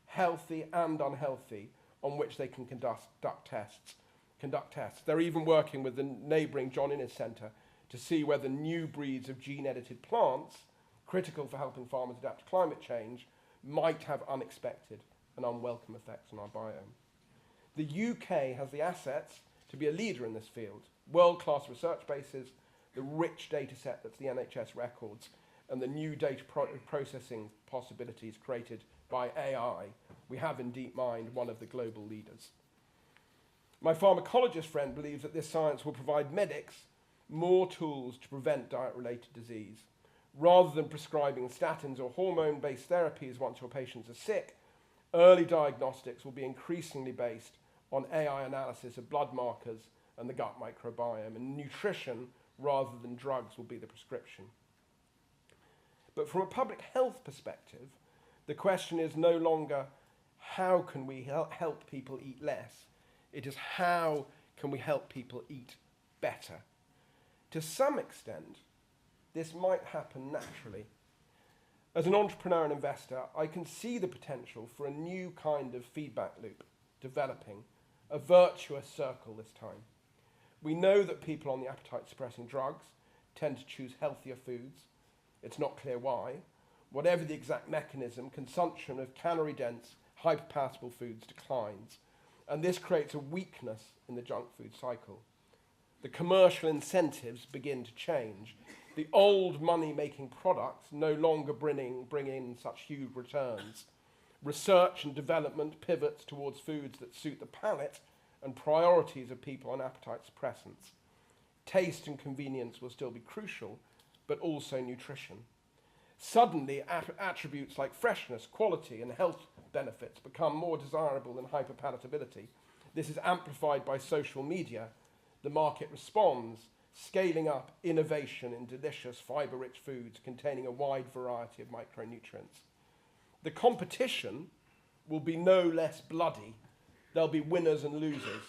healthy and unhealthy, on which they can conduct tests. They're even working with the neighbouring John Innes Centre to see whether new breeds of gene-edited plants, critical for helping farmers adapt to climate change, might have unexpected and unwelcome effects on our biome. The UK has the assets to be a leader in this field. World-class research bases, the rich data set that's the NHS records, and the new data processing possibilities created by AI. We have in deep mind one of the global leaders. My pharmacologist friend believes that this science will provide medics more tools to prevent diet-related disease. Rather than prescribing statins or hormone-based therapies once your patients are sick, early diagnostics will be increasingly based on AI analysis of blood markers and the gut microbiome, and nutrition rather than drugs will be the prescription. But from a public health perspective, the question is no longer how can we help people eat less, it is how can we help people eat better. To some extent, this might happen naturally. As an entrepreneur and investor, I can see the potential for a new kind of feedback loop developing, a virtuous circle this time. We know that people on the appetite-suppressing drugs tend to choose healthier foods. It's not clear why. Whatever the exact mechanism, consumption of calorie-dense, hyperpalatable foods declines, and this creates a weakness in the junk food cycle. The commercial incentives begin to change. The old money-making products no longer bring in such huge returns. Research and development pivots towards foods that suit the palate and priorities of people on appetite suppressants. Taste and convenience will still be crucial, but also nutrition. Suddenly, attributes like freshness, quality, and health benefits become more desirable than hyperpalatability. This is amplified by social media. The market responds, scaling up innovation in delicious, fibre-rich foods containing a wide variety of micronutrients. The competition will be no less bloody. There'll be winners and losers.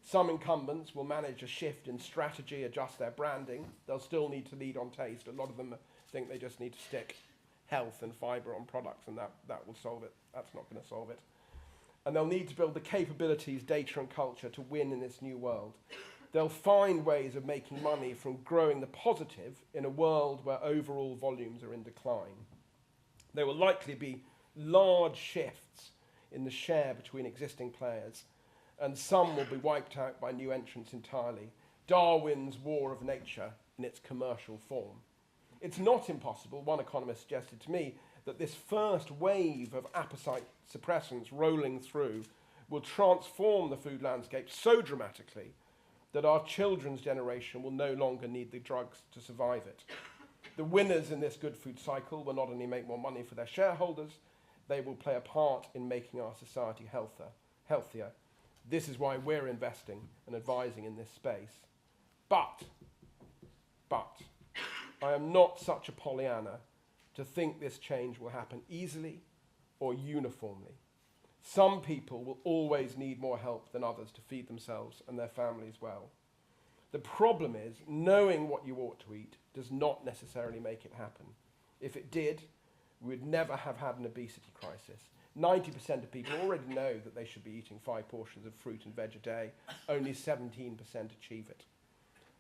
Some incumbents will manage a shift in strategy, adjust their branding. They'll still need to lead on taste. A lot of them think they just need to stick health and fibre on products, and that will solve it. That's not going to solve it. And they'll need to build the capabilities, data and culture to win in this new world. They'll find ways of making money from growing the positive in a world where overall volumes are in decline. There will likely be large shifts in the share between existing players, and some will be wiped out by new entrants entirely. Darwin's war of nature in its commercial form. It's not impossible, one economist suggested to me, that this first wave of appetite suppressants rolling through will transform the food landscape so dramatically that our children's generation will no longer need the drugs to survive it. The winners in this good food cycle will not only make more money for their shareholders, they will play a part in making our society healthier. This is why we're investing and advising in this space. But, I am not such a Pollyanna to think this change will happen easily or uniformly. Some people will always need more help than others to feed themselves and their families well. The problem is, knowing what you ought to eat does not necessarily make it happen. If it did, we would never have had an obesity crisis. 90% of people already know that they should be eating 5 portions of fruit and veg a day. Only 17% achieve it.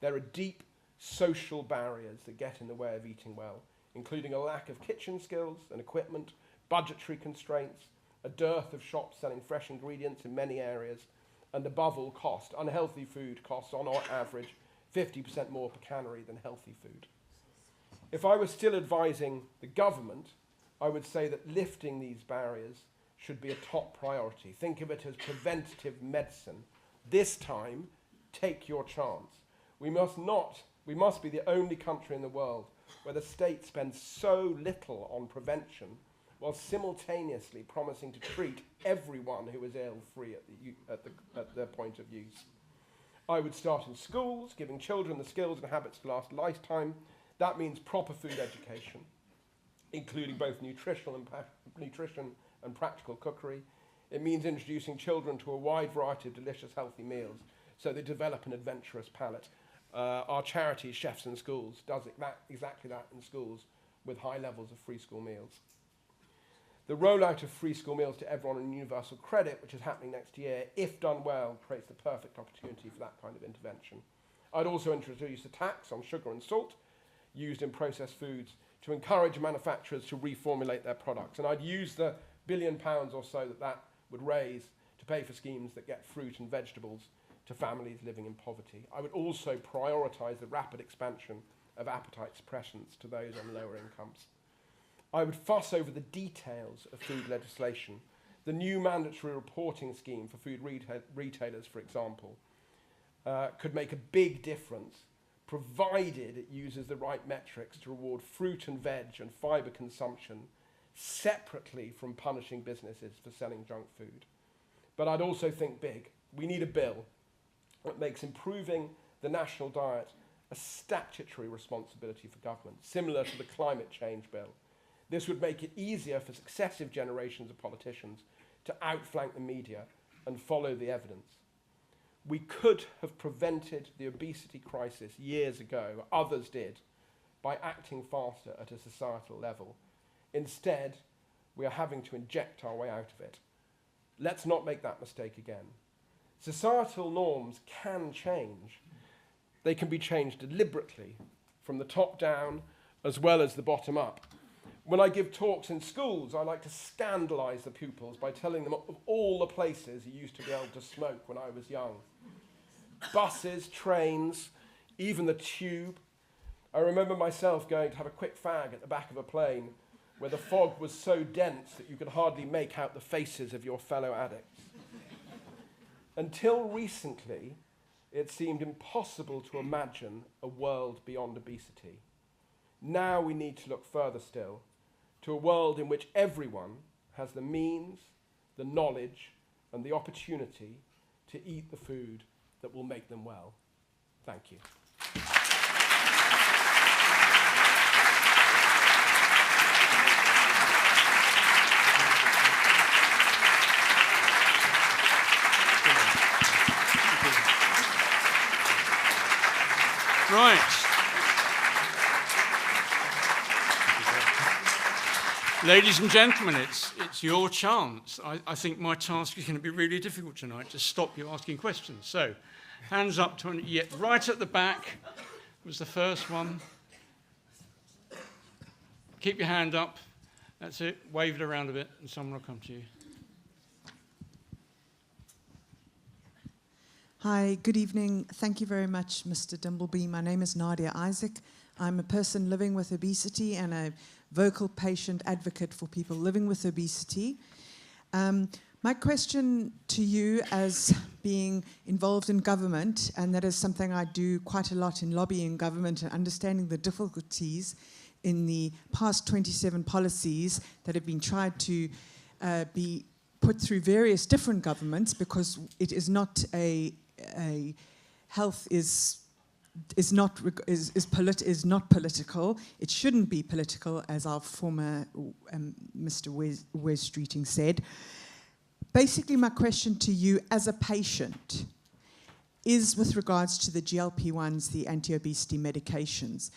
There are deep social barriers that get in the way of eating well, including a lack of kitchen skills and equipment, budgetary constraints, a dearth of shops selling fresh ingredients in many areas, and above all cost. Unhealthy food costs on average 50% more per calorie than healthy food. If I were still advising the government, I would say that lifting these barriers should be a top priority. Think of it as preventative medicine. This time, take your chance. We must be the only country in the world where the state spends so little on prevention while simultaneously promising to treat everyone who is ill free at their point of use. I would start in schools, giving children the skills and habits to last a lifetime. That means proper food education, including both nutrition and practical cookery. It means introducing children to a wide variety of delicious, healthy meals so they develop an adventurous palate. Our charity, Chefs in Schools, does exactly that in schools with high levels of free school meals. The rollout of free school meals to everyone on universal credit, which is happening next year, if done well, creates the perfect opportunity for that kind of intervention. I'd also introduce a tax on sugar and salt used in processed foods to encourage manufacturers to reformulate their products. And I'd use the £1 billion or so that would raise to pay for schemes that get fruit and vegetables to families living in poverty. I would also prioritise the rapid expansion of appetite suppressants to those on lower incomes. I would fuss over the details of food legislation. The new mandatory reporting scheme for food retailers, for example, could make a big difference provided it uses the right metrics to reward fruit and veg and fibre consumption separately from punishing businesses for selling junk food. But I'd also think big. We need a bill that makes improving the national diet a statutory responsibility for government, similar to the climate change bill. This would make it easier for successive generations of politicians to outflank the media and follow the evidence. We could have prevented the obesity crisis years ago, others did, by acting faster at a societal level. Instead, we are having to inject our way out of it. Let's not make that mistake again. Societal norms can change. They can be changed deliberately, from the top down as well as the bottom up. When I give talks in schools, I like to scandalise the pupils by telling them of all the places you used to be able to smoke when I was young. Buses, trains, even the tube. I remember myself going to have a quick fag at the back of a plane where the fog was so dense that you could hardly make out the faces of your fellow addicts. Until recently, it seemed impossible to imagine a world beyond obesity. Now we need to look further still, to a world in which everyone has the means, the knowledge, and the opportunity to eat the food that will make them well. Thank you. Right. Ladies and gentlemen, it's your chance. I think my task is going to be really difficult tonight to stop you asking questions. So, hands up to right at the back was the first one. Keep your hand up. That's it. Wave it around a bit and someone will come to you. Hi, good evening. Thank you very much, Mr. Dimbleby. My name is Nadia Isaac. I'm a person living with obesity and a vocal patient advocate for people living with obesity. My question to you, as being involved in government, and that is something I do quite a lot in lobbying government and understanding the difficulties in the past 27 policies that have been tried to be put through various different governments, because it is not health is not political. It shouldn't be political, as our former Mr. Weststreeting said. Basically, my question to you as a patient is with regards to the GLP-1s, the anti-obesity medications.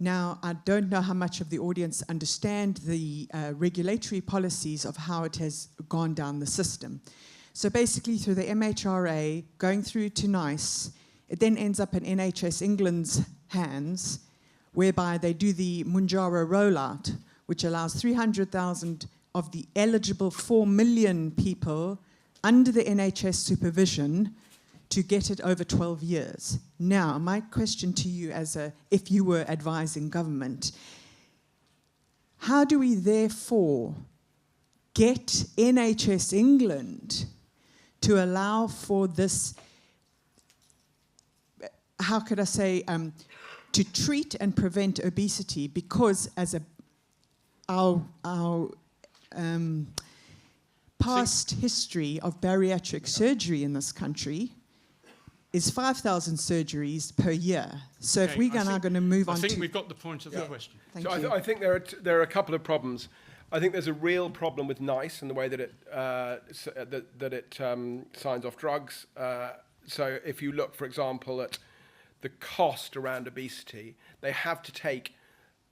Now, I don't know how much of the audience understand the regulatory policies of how it has gone down the system. So basically, through the MHRA, going through to NICE, it then ends up in NHS England's hands, whereby they do the Mounjaro rollout, which allows 300,000 of the eligible 4 million people under the NHS supervision to get it over 12 years. Now, my question to you, if you were advising government, how do we therefore get NHS England to allow for this, how could I say, to treat and prevent obesity? Because as our past history of bariatric surgery in this country is 5,000 surgeries per year. So okay, if we're now going to move on to... I think we've got the point of the question. Thank you. I think there are a couple of problems. I think there's a real problem with NICE and the way that it signs off drugs. So if you look, for example, at the cost around obesity, they have to take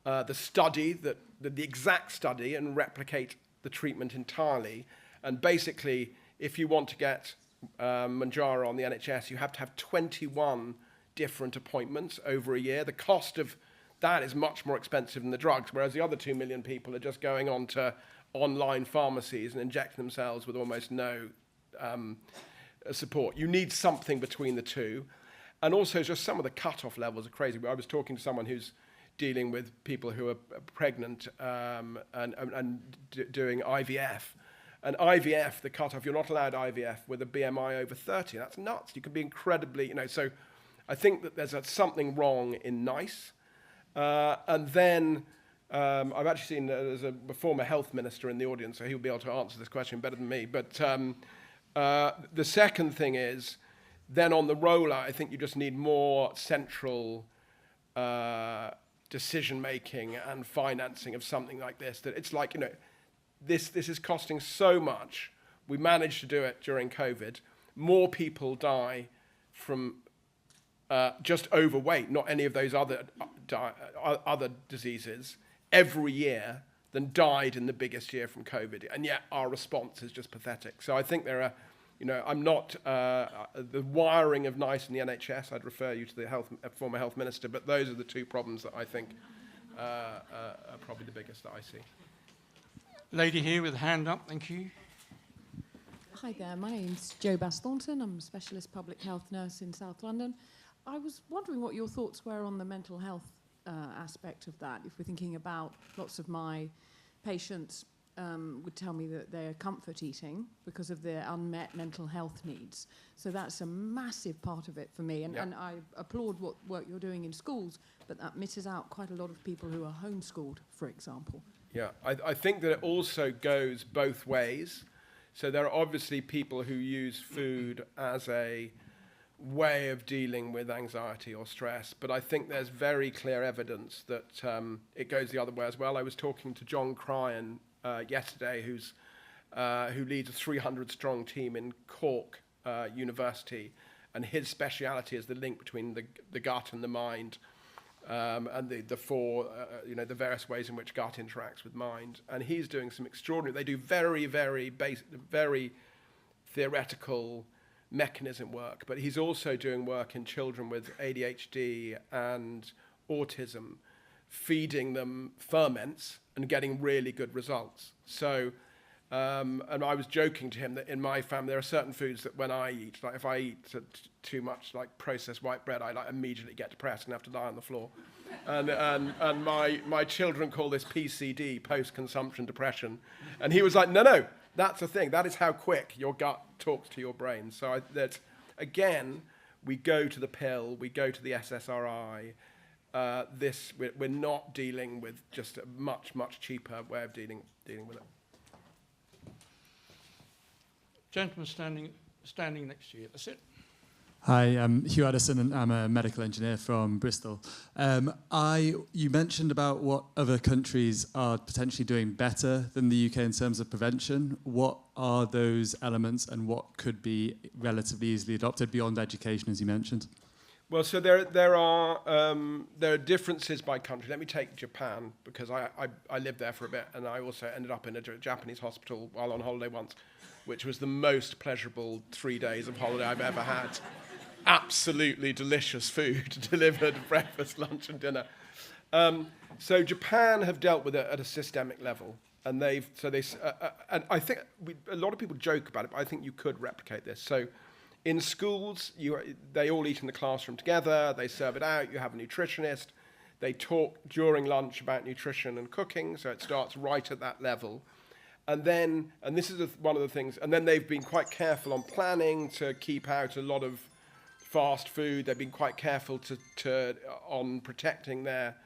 the study, the exact study, and replicate the treatment entirely. And basically, if you want to get Mounjaro on the NHS, you have to have 21 different appointments over a year. The cost of that is much more expensive than the drugs, whereas the other 2 million people are just going on to online pharmacies and injecting themselves with almost no support. You need something between the two. And also just some of the cut-off levels are crazy. I was talking to someone who's dealing with people who are pregnant doing IVF. And IVF, the cut-off, you're not allowed IVF with a BMI over 30. That's nuts. You can be incredibly, so I think that there's something wrong in NICE. And then I've actually seen, there's a former health minister in the audience, so he'll be able to answer this question better than me. But the second thing is, then on the rollout, I think you just need more central decision-making and financing of something like this. That it's like, this is costing so much. We managed to do it during COVID. More people die from just overweight, not any of those other diseases, every year than died in the biggest year from COVID. And yet our response is just pathetic. So I think there are, I'm not, the wiring of NICE and the NHS, I'd refer you to the former health minister, but those are the two problems that I think are probably the biggest that I see. Lady here with a hand up, thank you. Hi there, my name's Jo Bass-Thornton. I'm a specialist public health nurse in South London. I was wondering what your thoughts were on the mental health aspect of that. If we're thinking about lots of my patients would tell me that they're comfort eating because of their unmet mental health needs. So that's a massive part of it for me. And I applaud what work you're doing in schools, but that misses out quite a lot of people who are homeschooled, for example. Yeah, I think that it also goes both ways. So there are obviously people who use food as a way of dealing with anxiety or stress, but I think there's very clear evidence that it goes the other way as well. I was talking to John Cryan yesterday, who leads a 300-strong team in Cork University, and his speciality is the link between the gut and the mind, and the four, the various ways in which gut interacts with mind. And he's doing some extraordinary. They do very, very basic, very theoretical mechanism work, but he's also doing work in children with ADHD and autism, feeding them ferments and getting really good results. So, and I was joking to him that in my family there are certain foods that when I eat, like if I eat too much like processed white bread, I immediately get depressed and have to lie on the floor. And my children call this PCD, post-consumption depression. And he was like, no, that's a thing. That is how quick your gut talks to your brain. So again, we go to the pill, we go to the SSRI. We're not dealing with just a much, much cheaper way of dealing with it. Gentleman standing next to you, that's it. Hi, I'm Hugh Addison and I'm a medical engineer from Bristol. You mentioned about what other countries are potentially doing better than the UK in terms of prevention. What are those elements and what could be relatively easily adopted beyond education, as you mentioned? Well, so there are differences by country. Let me take Japan, because I lived there for a bit, and I also ended up in a Japanese hospital while on holiday once, which was the most pleasurable 3 days of holiday I've ever had. Absolutely delicious food delivered, breakfast, lunch, and dinner. So Japan have dealt with it at a systemic level, and and I think a lot of people joke about it, but I think you could replicate this. So in schools, they all eat in the classroom together, they serve it out, you have a nutritionist, they talk during lunch about nutrition and cooking, so it starts right at that level. And this is one of the things, and then they've been quite careful on planning to keep out a lot of fast food. They've been quite careful on protecting their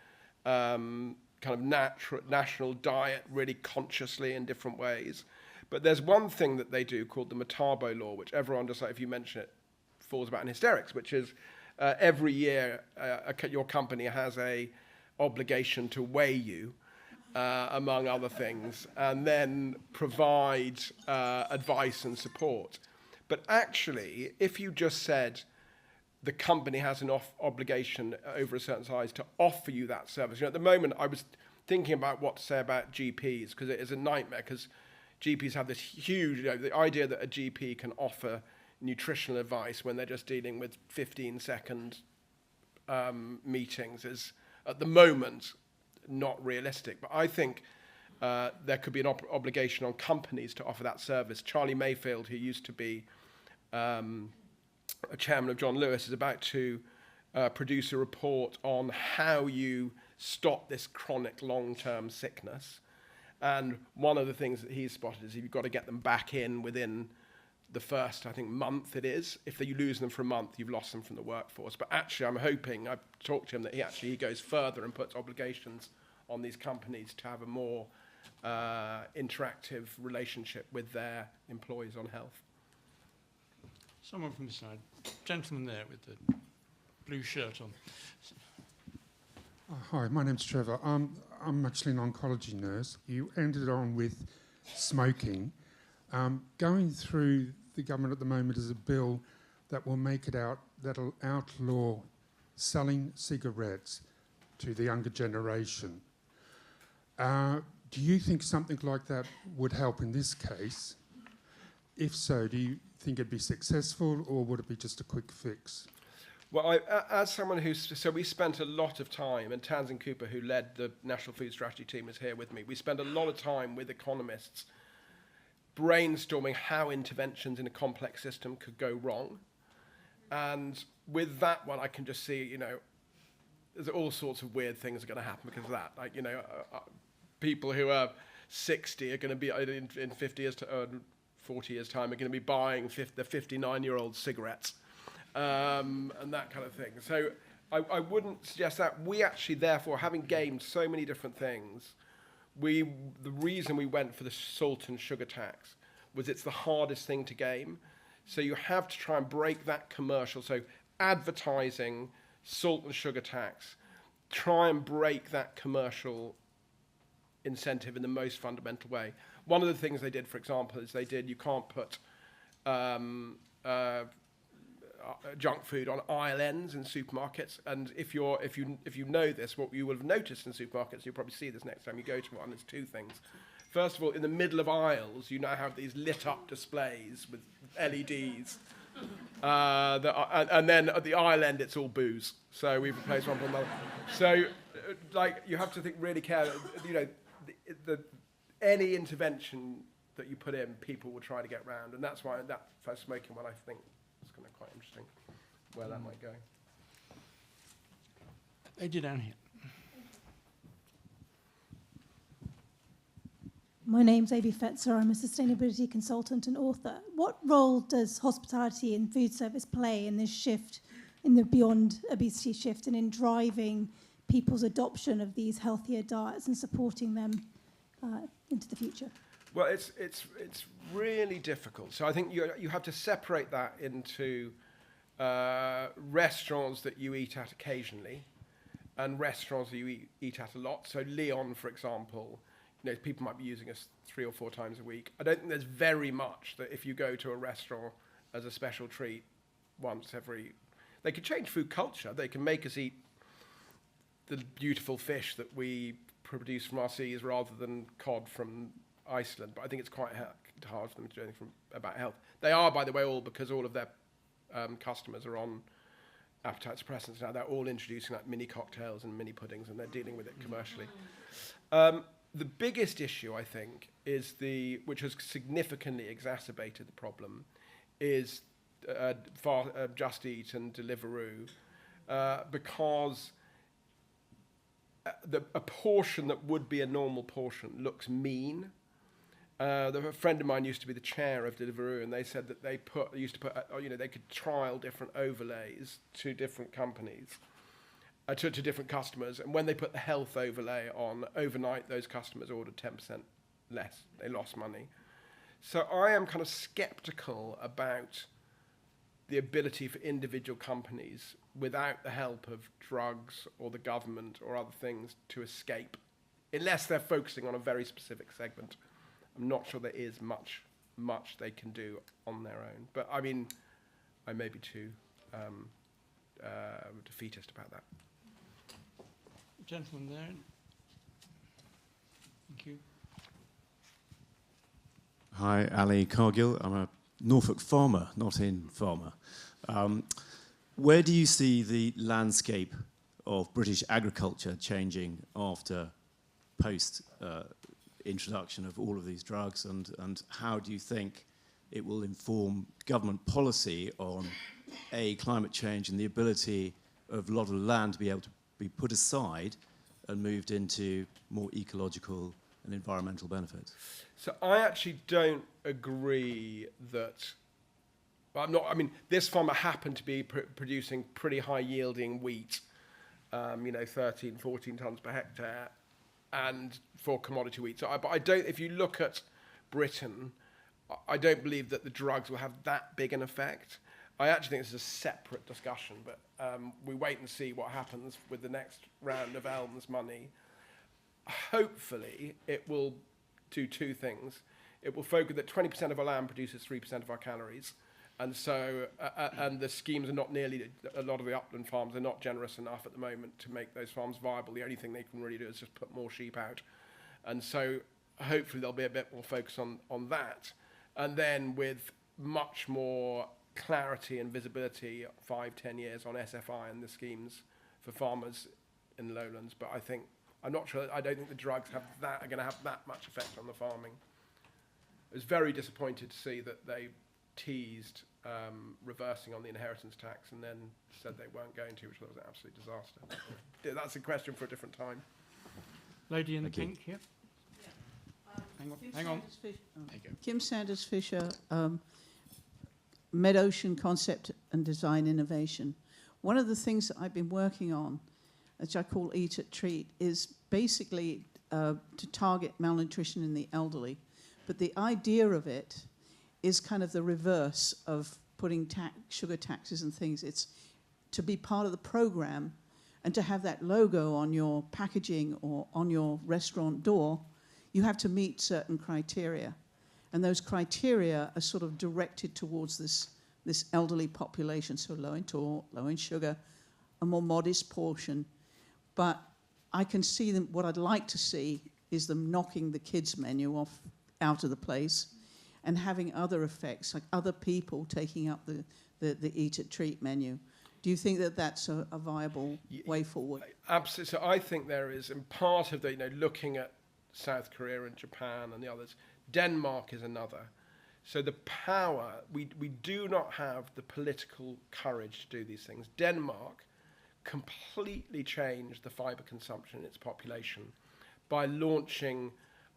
kind of national diet really consciously in different ways. But there's one thing that they do called the Metabo law, which everyone, just like if you mention it, falls about in hysterics, which is every year your company has a obligation to weigh you, among other things, and then provide advice and support. But actually, if you just said the company has an obligation over a certain size to offer you that service. At the moment, I was thinking about what to say about GPs, because it is a nightmare, because GPs have this huge, the idea that a GP can offer nutritional advice when they're just dealing with 15-second meetings is, at the moment, not realistic. But I think there could be an obligation on companies to offer that service. Charlie Mayfield, who used to be a chairman of John Lewis, is about to produce a report on how you stop this chronic long-term sickness. And one of the things that he's spotted is you've got to get them back in within the first, I think, month it is. If you lose them for a month, you've lost them from the workforce. But actually, I'm hoping, I've talked to him, that he goes further and puts obligations on these companies to have a more interactive relationship with their employees on health. Someone from this side. Gentleman there with the blue shirt on. Hi, my name's Trevor. I'm actually an oncology nurse. You ended on with smoking. Going through the government at the moment is a bill that will make it out, that'll outlaw selling cigarettes to the younger generation. Do you think something like that would help in this case? If so, do you think it'd be successful, or would it be just a quick fix? Well, as someone so we spent a lot of time, and Tanzin Cooper, who led the National Food Strategy team, is here with me. We spent a lot of time with economists brainstorming how interventions in a complex system could go wrong. And with that one, I can just see, there's all sorts of weird things are going to happen because of that. Like, people who are 60 are going to be, in 50 years to 40 years' time, are going to be buying the 59-year-old cigarettes. And that kind of thing. So I wouldn't suggest that. We actually, therefore, having gamed so many different things, the reason we went for the salt and sugar tax was it's the hardest thing to game. So you have to try and break that commercial. So advertising, salt and sugar tax, try and break that commercial incentive in the most fundamental way. One of the things they did, for example, is you can't put junk food on aisle ends in supermarkets, and if you know this, what you will have noticed in supermarkets, you'll probably see this next time you go to one, there's two things. First of all, in the middle of aisles, you now have these lit up displays with LEDs, and then at the aisle end, it's all booze. So we've replaced one with another. So, you have to think really carefully. Any intervention that you put in, people will try to get round, and that's why that for smoking one, I think, is going to be quite interesting where that might go. Lady down here. My name's Avi Fetzer. I'm a sustainability consultant and author. What role does hospitality and food service play in this shift, in the beyond obesity shift, and in driving people's adoption of these healthier diets and supporting them into the future? Well, it's really difficult. So I think you have to separate that into restaurants that you eat at occasionally and restaurants that you eat at a lot. So Leon, for example, people might be using us 3 or 4 times a week. I don't think there's very much that if you go to a restaurant as a special treat once every... They could change food culture. They can make us eat the beautiful fish that we produce from our seas rather than cod from Iceland. But I think it's quite hard for them to do anything about health. They are, by the way, all because all of their customers are on appetite suppressants now. They're all introducing mini cocktails and mini puddings, and they're dealing with it commercially. The biggest issue, I think, is which has significantly exacerbated the problem, is Just Eat and Deliveroo, because a portion that would be a normal portion looks mean. A friend of mine used to be the chair of Deliveroo, and they said that they could trial different overlays to different companies. To different customers, and when they put the health overlay on, overnight those customers ordered 10% less. They lost money. So I am kind of skeptical about the ability for individual companies, without the help of drugs or the government or other things, to escape, unless they're focusing on a very specific segment. I'm not sure there is much they can do on their own. But I mean, I may be too defeatist about that. Gentleman there. Thank you. Hi, Ali Cargill. I'm a Norfolk farmer, not in farmer. Where do you see the landscape of British agriculture changing after introduction of all of these drugs, and how do you think it will inform government policy on climate change and the ability of a lot of land to be able to be put aside and moved into more ecological and environmental benefits? So I actually don't agree that. This farmer happened to be producing pretty high-yielding wheat, 13, 14 tonnes per hectare, and for commodity wheat. But I don't. If you look at Britain, I don't believe that the drugs will have that big an effect. I actually think this is a separate discussion, but we wait and see what happens with the next round of ELMS money. Hopefully, it will do two things. It will focus that 20% of our land produces 3% of our calories, and so and the schemes are not nearly. A lot of the upland farms are not generous enough at the moment to make those farms viable. The only thing they can really do is just put more sheep out, and so hopefully there'll be a bit more focus on that, and then with much more clarity and visibility 5-10 years on SFI and the schemes for farmers in the lowlands. But I'm not sure. I don't think the drugs are going to have that much effect on the farming. I was very disappointed to see that they teased reversing on the inheritance tax and then said they weren't going to, which was an absolute disaster. That's a question for a different time. Lady in the pink, yep. Hang on. Kim Sanders-Fisher, Mid-Ocean Concept and Design Innovation. One of the things that I've been working on, which I call Eat at Treat, is basically to target malnutrition in the elderly. But the idea of it is kind of the reverse of putting sugar taxes and things. It's to be part of the program and to have that logo on your packaging or on your restaurant door. You have to meet certain criteria. And those criteria are sort of directed towards this elderly population, so low in talk, low in sugar, a more modest portion. But I can see them, what I'd like to see is them knocking the kids' menu off out of the place and having other effects, like other people taking up the Eat at Treat menu. Do you think that that's a viable way forward? Absolutely. So I think there is, and part of the, looking at South Korea and Japan and the others, Denmark is another. So the power, we do not have the political courage to do these things. Denmark completely changed the fibre consumption in its population by launching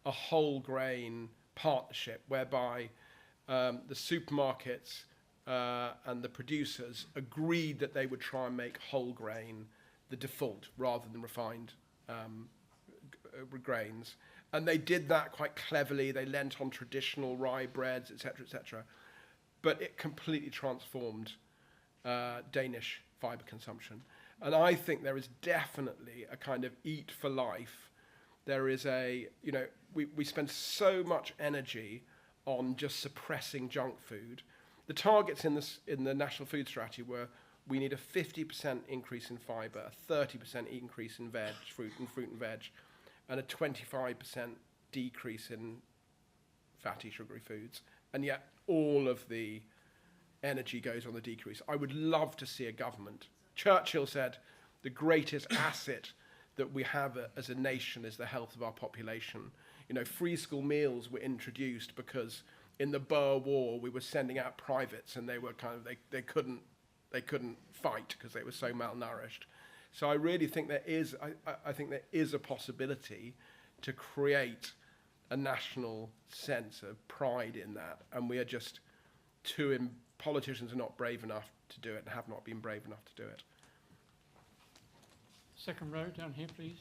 a whole grain partnership whereby the supermarkets and the producers agreed that they would try and make whole grain the default rather than refined grains. And they did that quite cleverly. They lent on traditional rye breads, etc., etc. But it completely transformed Danish fibre consumption. And I think there is definitely a kind of eat for life. There is we spend so much energy on just suppressing junk food. The targets in the National Food Strategy were we need a 50% increase in fibre, a 30% increase in fruit and veg, and a 25% decrease in fatty, sugary foods. And yet all of the energy goes on the decrease. I would love to see a government. Churchill said the greatest asset that we have as a nation is the health of our population. Free school meals were introduced because in the Boer War we were sending out privates and they were they couldn't fight because they were so malnourished. So I really think there is a possibility to create a national sense of pride in that, and we are just politicians are not brave enough to do it and have not been brave enough to do it. Second row down here, please.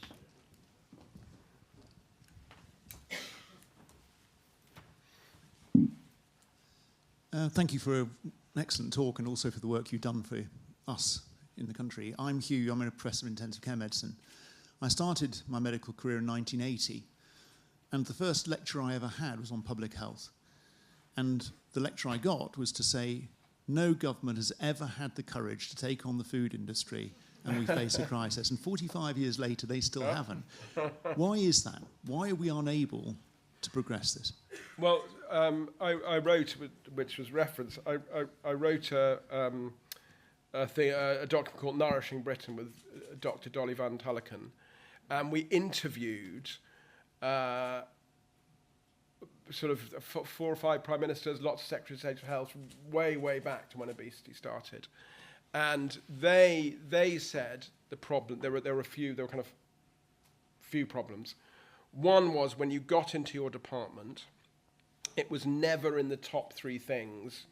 Thank you for an excellent talk and also for the work you've done for us in the country. I'm Hugh, I'm a professor of intensive care medicine. I started my medical career in 1980, and the first lecture I ever had was on public health. And the lecture I got was to say, no government has ever had the courage to take on the food industry and we face a crisis. And 45 years later, they still haven't. Why is that? Why are we unable to progress this? Well, I wrote, which was referenced, I wrote a document called Nourishing Britain with Dr. Dolly Van Tullochen, and we interviewed sort of 4 or 5 prime ministers, lots of secretaries of state of health, way back to when obesity started. And they said the problem, there were kind of few problems. One was when you got into your department, it was never in the top 3 things,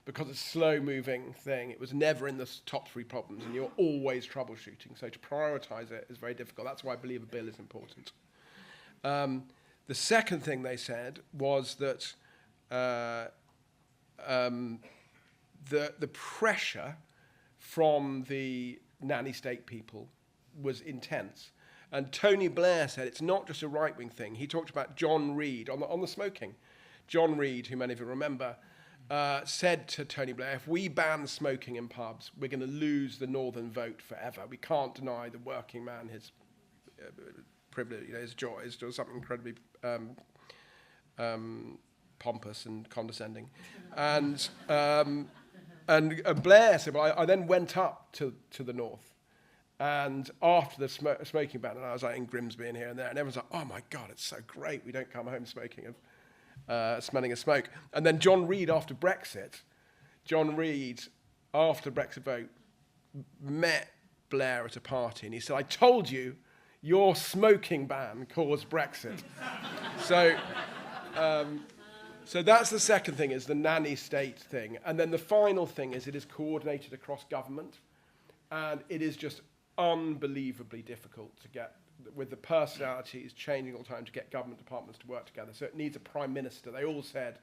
because it's a slow-moving thing. It was never in the top 3 problems, and you're always troubleshooting. So to prioritise it is very difficult. That's why I believe a bill is important. The second thing they said was that the pressure from the nanny state people was intense. And Tony Blair said it's not just a right-wing thing. He talked about John Reid on the smoking. John Reid, who many of you remember, said to Tony Blair, if we ban smoking in pubs, we're going to lose the Northern vote forever. We can't deny the working man his privilege, his joy. It's just something incredibly pompous and condescending. And Blair said, well, I then went up to the north. And after the smoking ban, and I was like in Grimsby and here and there, and everyone's like, oh my God, it's so great. We don't come home smoking smelling of smoke. And then John Reid, after the Brexit vote, met Blair at a party, and he said, I told you your smoking ban caused Brexit. So that's the second thing, is the nanny state thing. And then the final thing is it is coordinated across government, and it is just unbelievably difficult to get, with the personalities changing all the time, to get government departments to work together. So it needs a prime minister. They all said,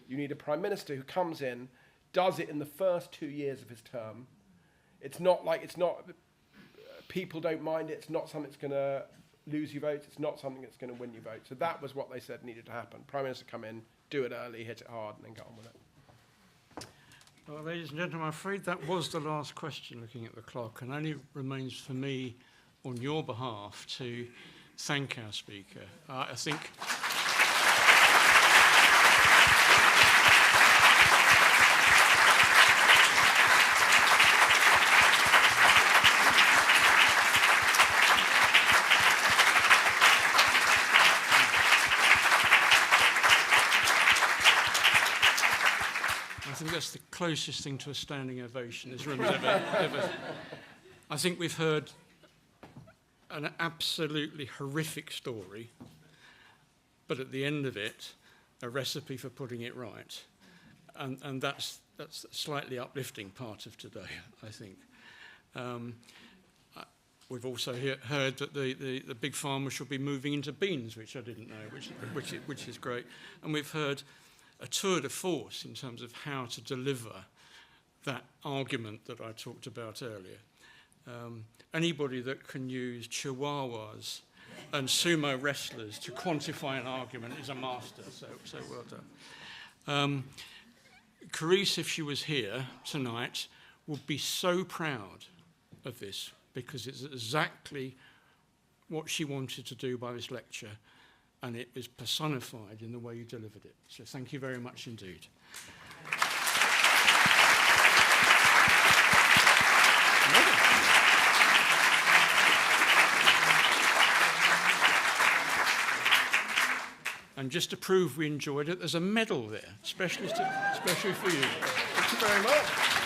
you need a prime minister who comes in, does it in the first 2 years of his term. People don't mind it. It's not something that's going to lose you votes. It's not something that's going to win you votes. So that was what they said needed to happen. Prime minister come in, do it early, hit it hard, and then get on with it. Well, ladies and gentlemen, I'm afraid that was the last question, looking at the clock, and only remains for me, on your behalf, to thank our speaker. I think... I think that's the closest thing to a standing ovation this room's ever. I think we've heard an absolutely horrific story, but at the end of it, a recipe for putting it right. And that's a slightly uplifting part of today, I think. We've also heard that the big farmers should be moving into beans, which I didn't know, which is great. And we've heard a tour de force in terms of how to deliver that argument that I talked about earlier. Anybody that can use chihuahuas and sumo wrestlers to quantify an argument is a master, so well done. Carice, if she was here tonight, would be so proud of this, because it's exactly what she wanted to do by this lecture, and it is personified in the way you delivered it. So thank you very much indeed. And just to prove we enjoyed it, there's a medal there, especially for you. Thank you very much.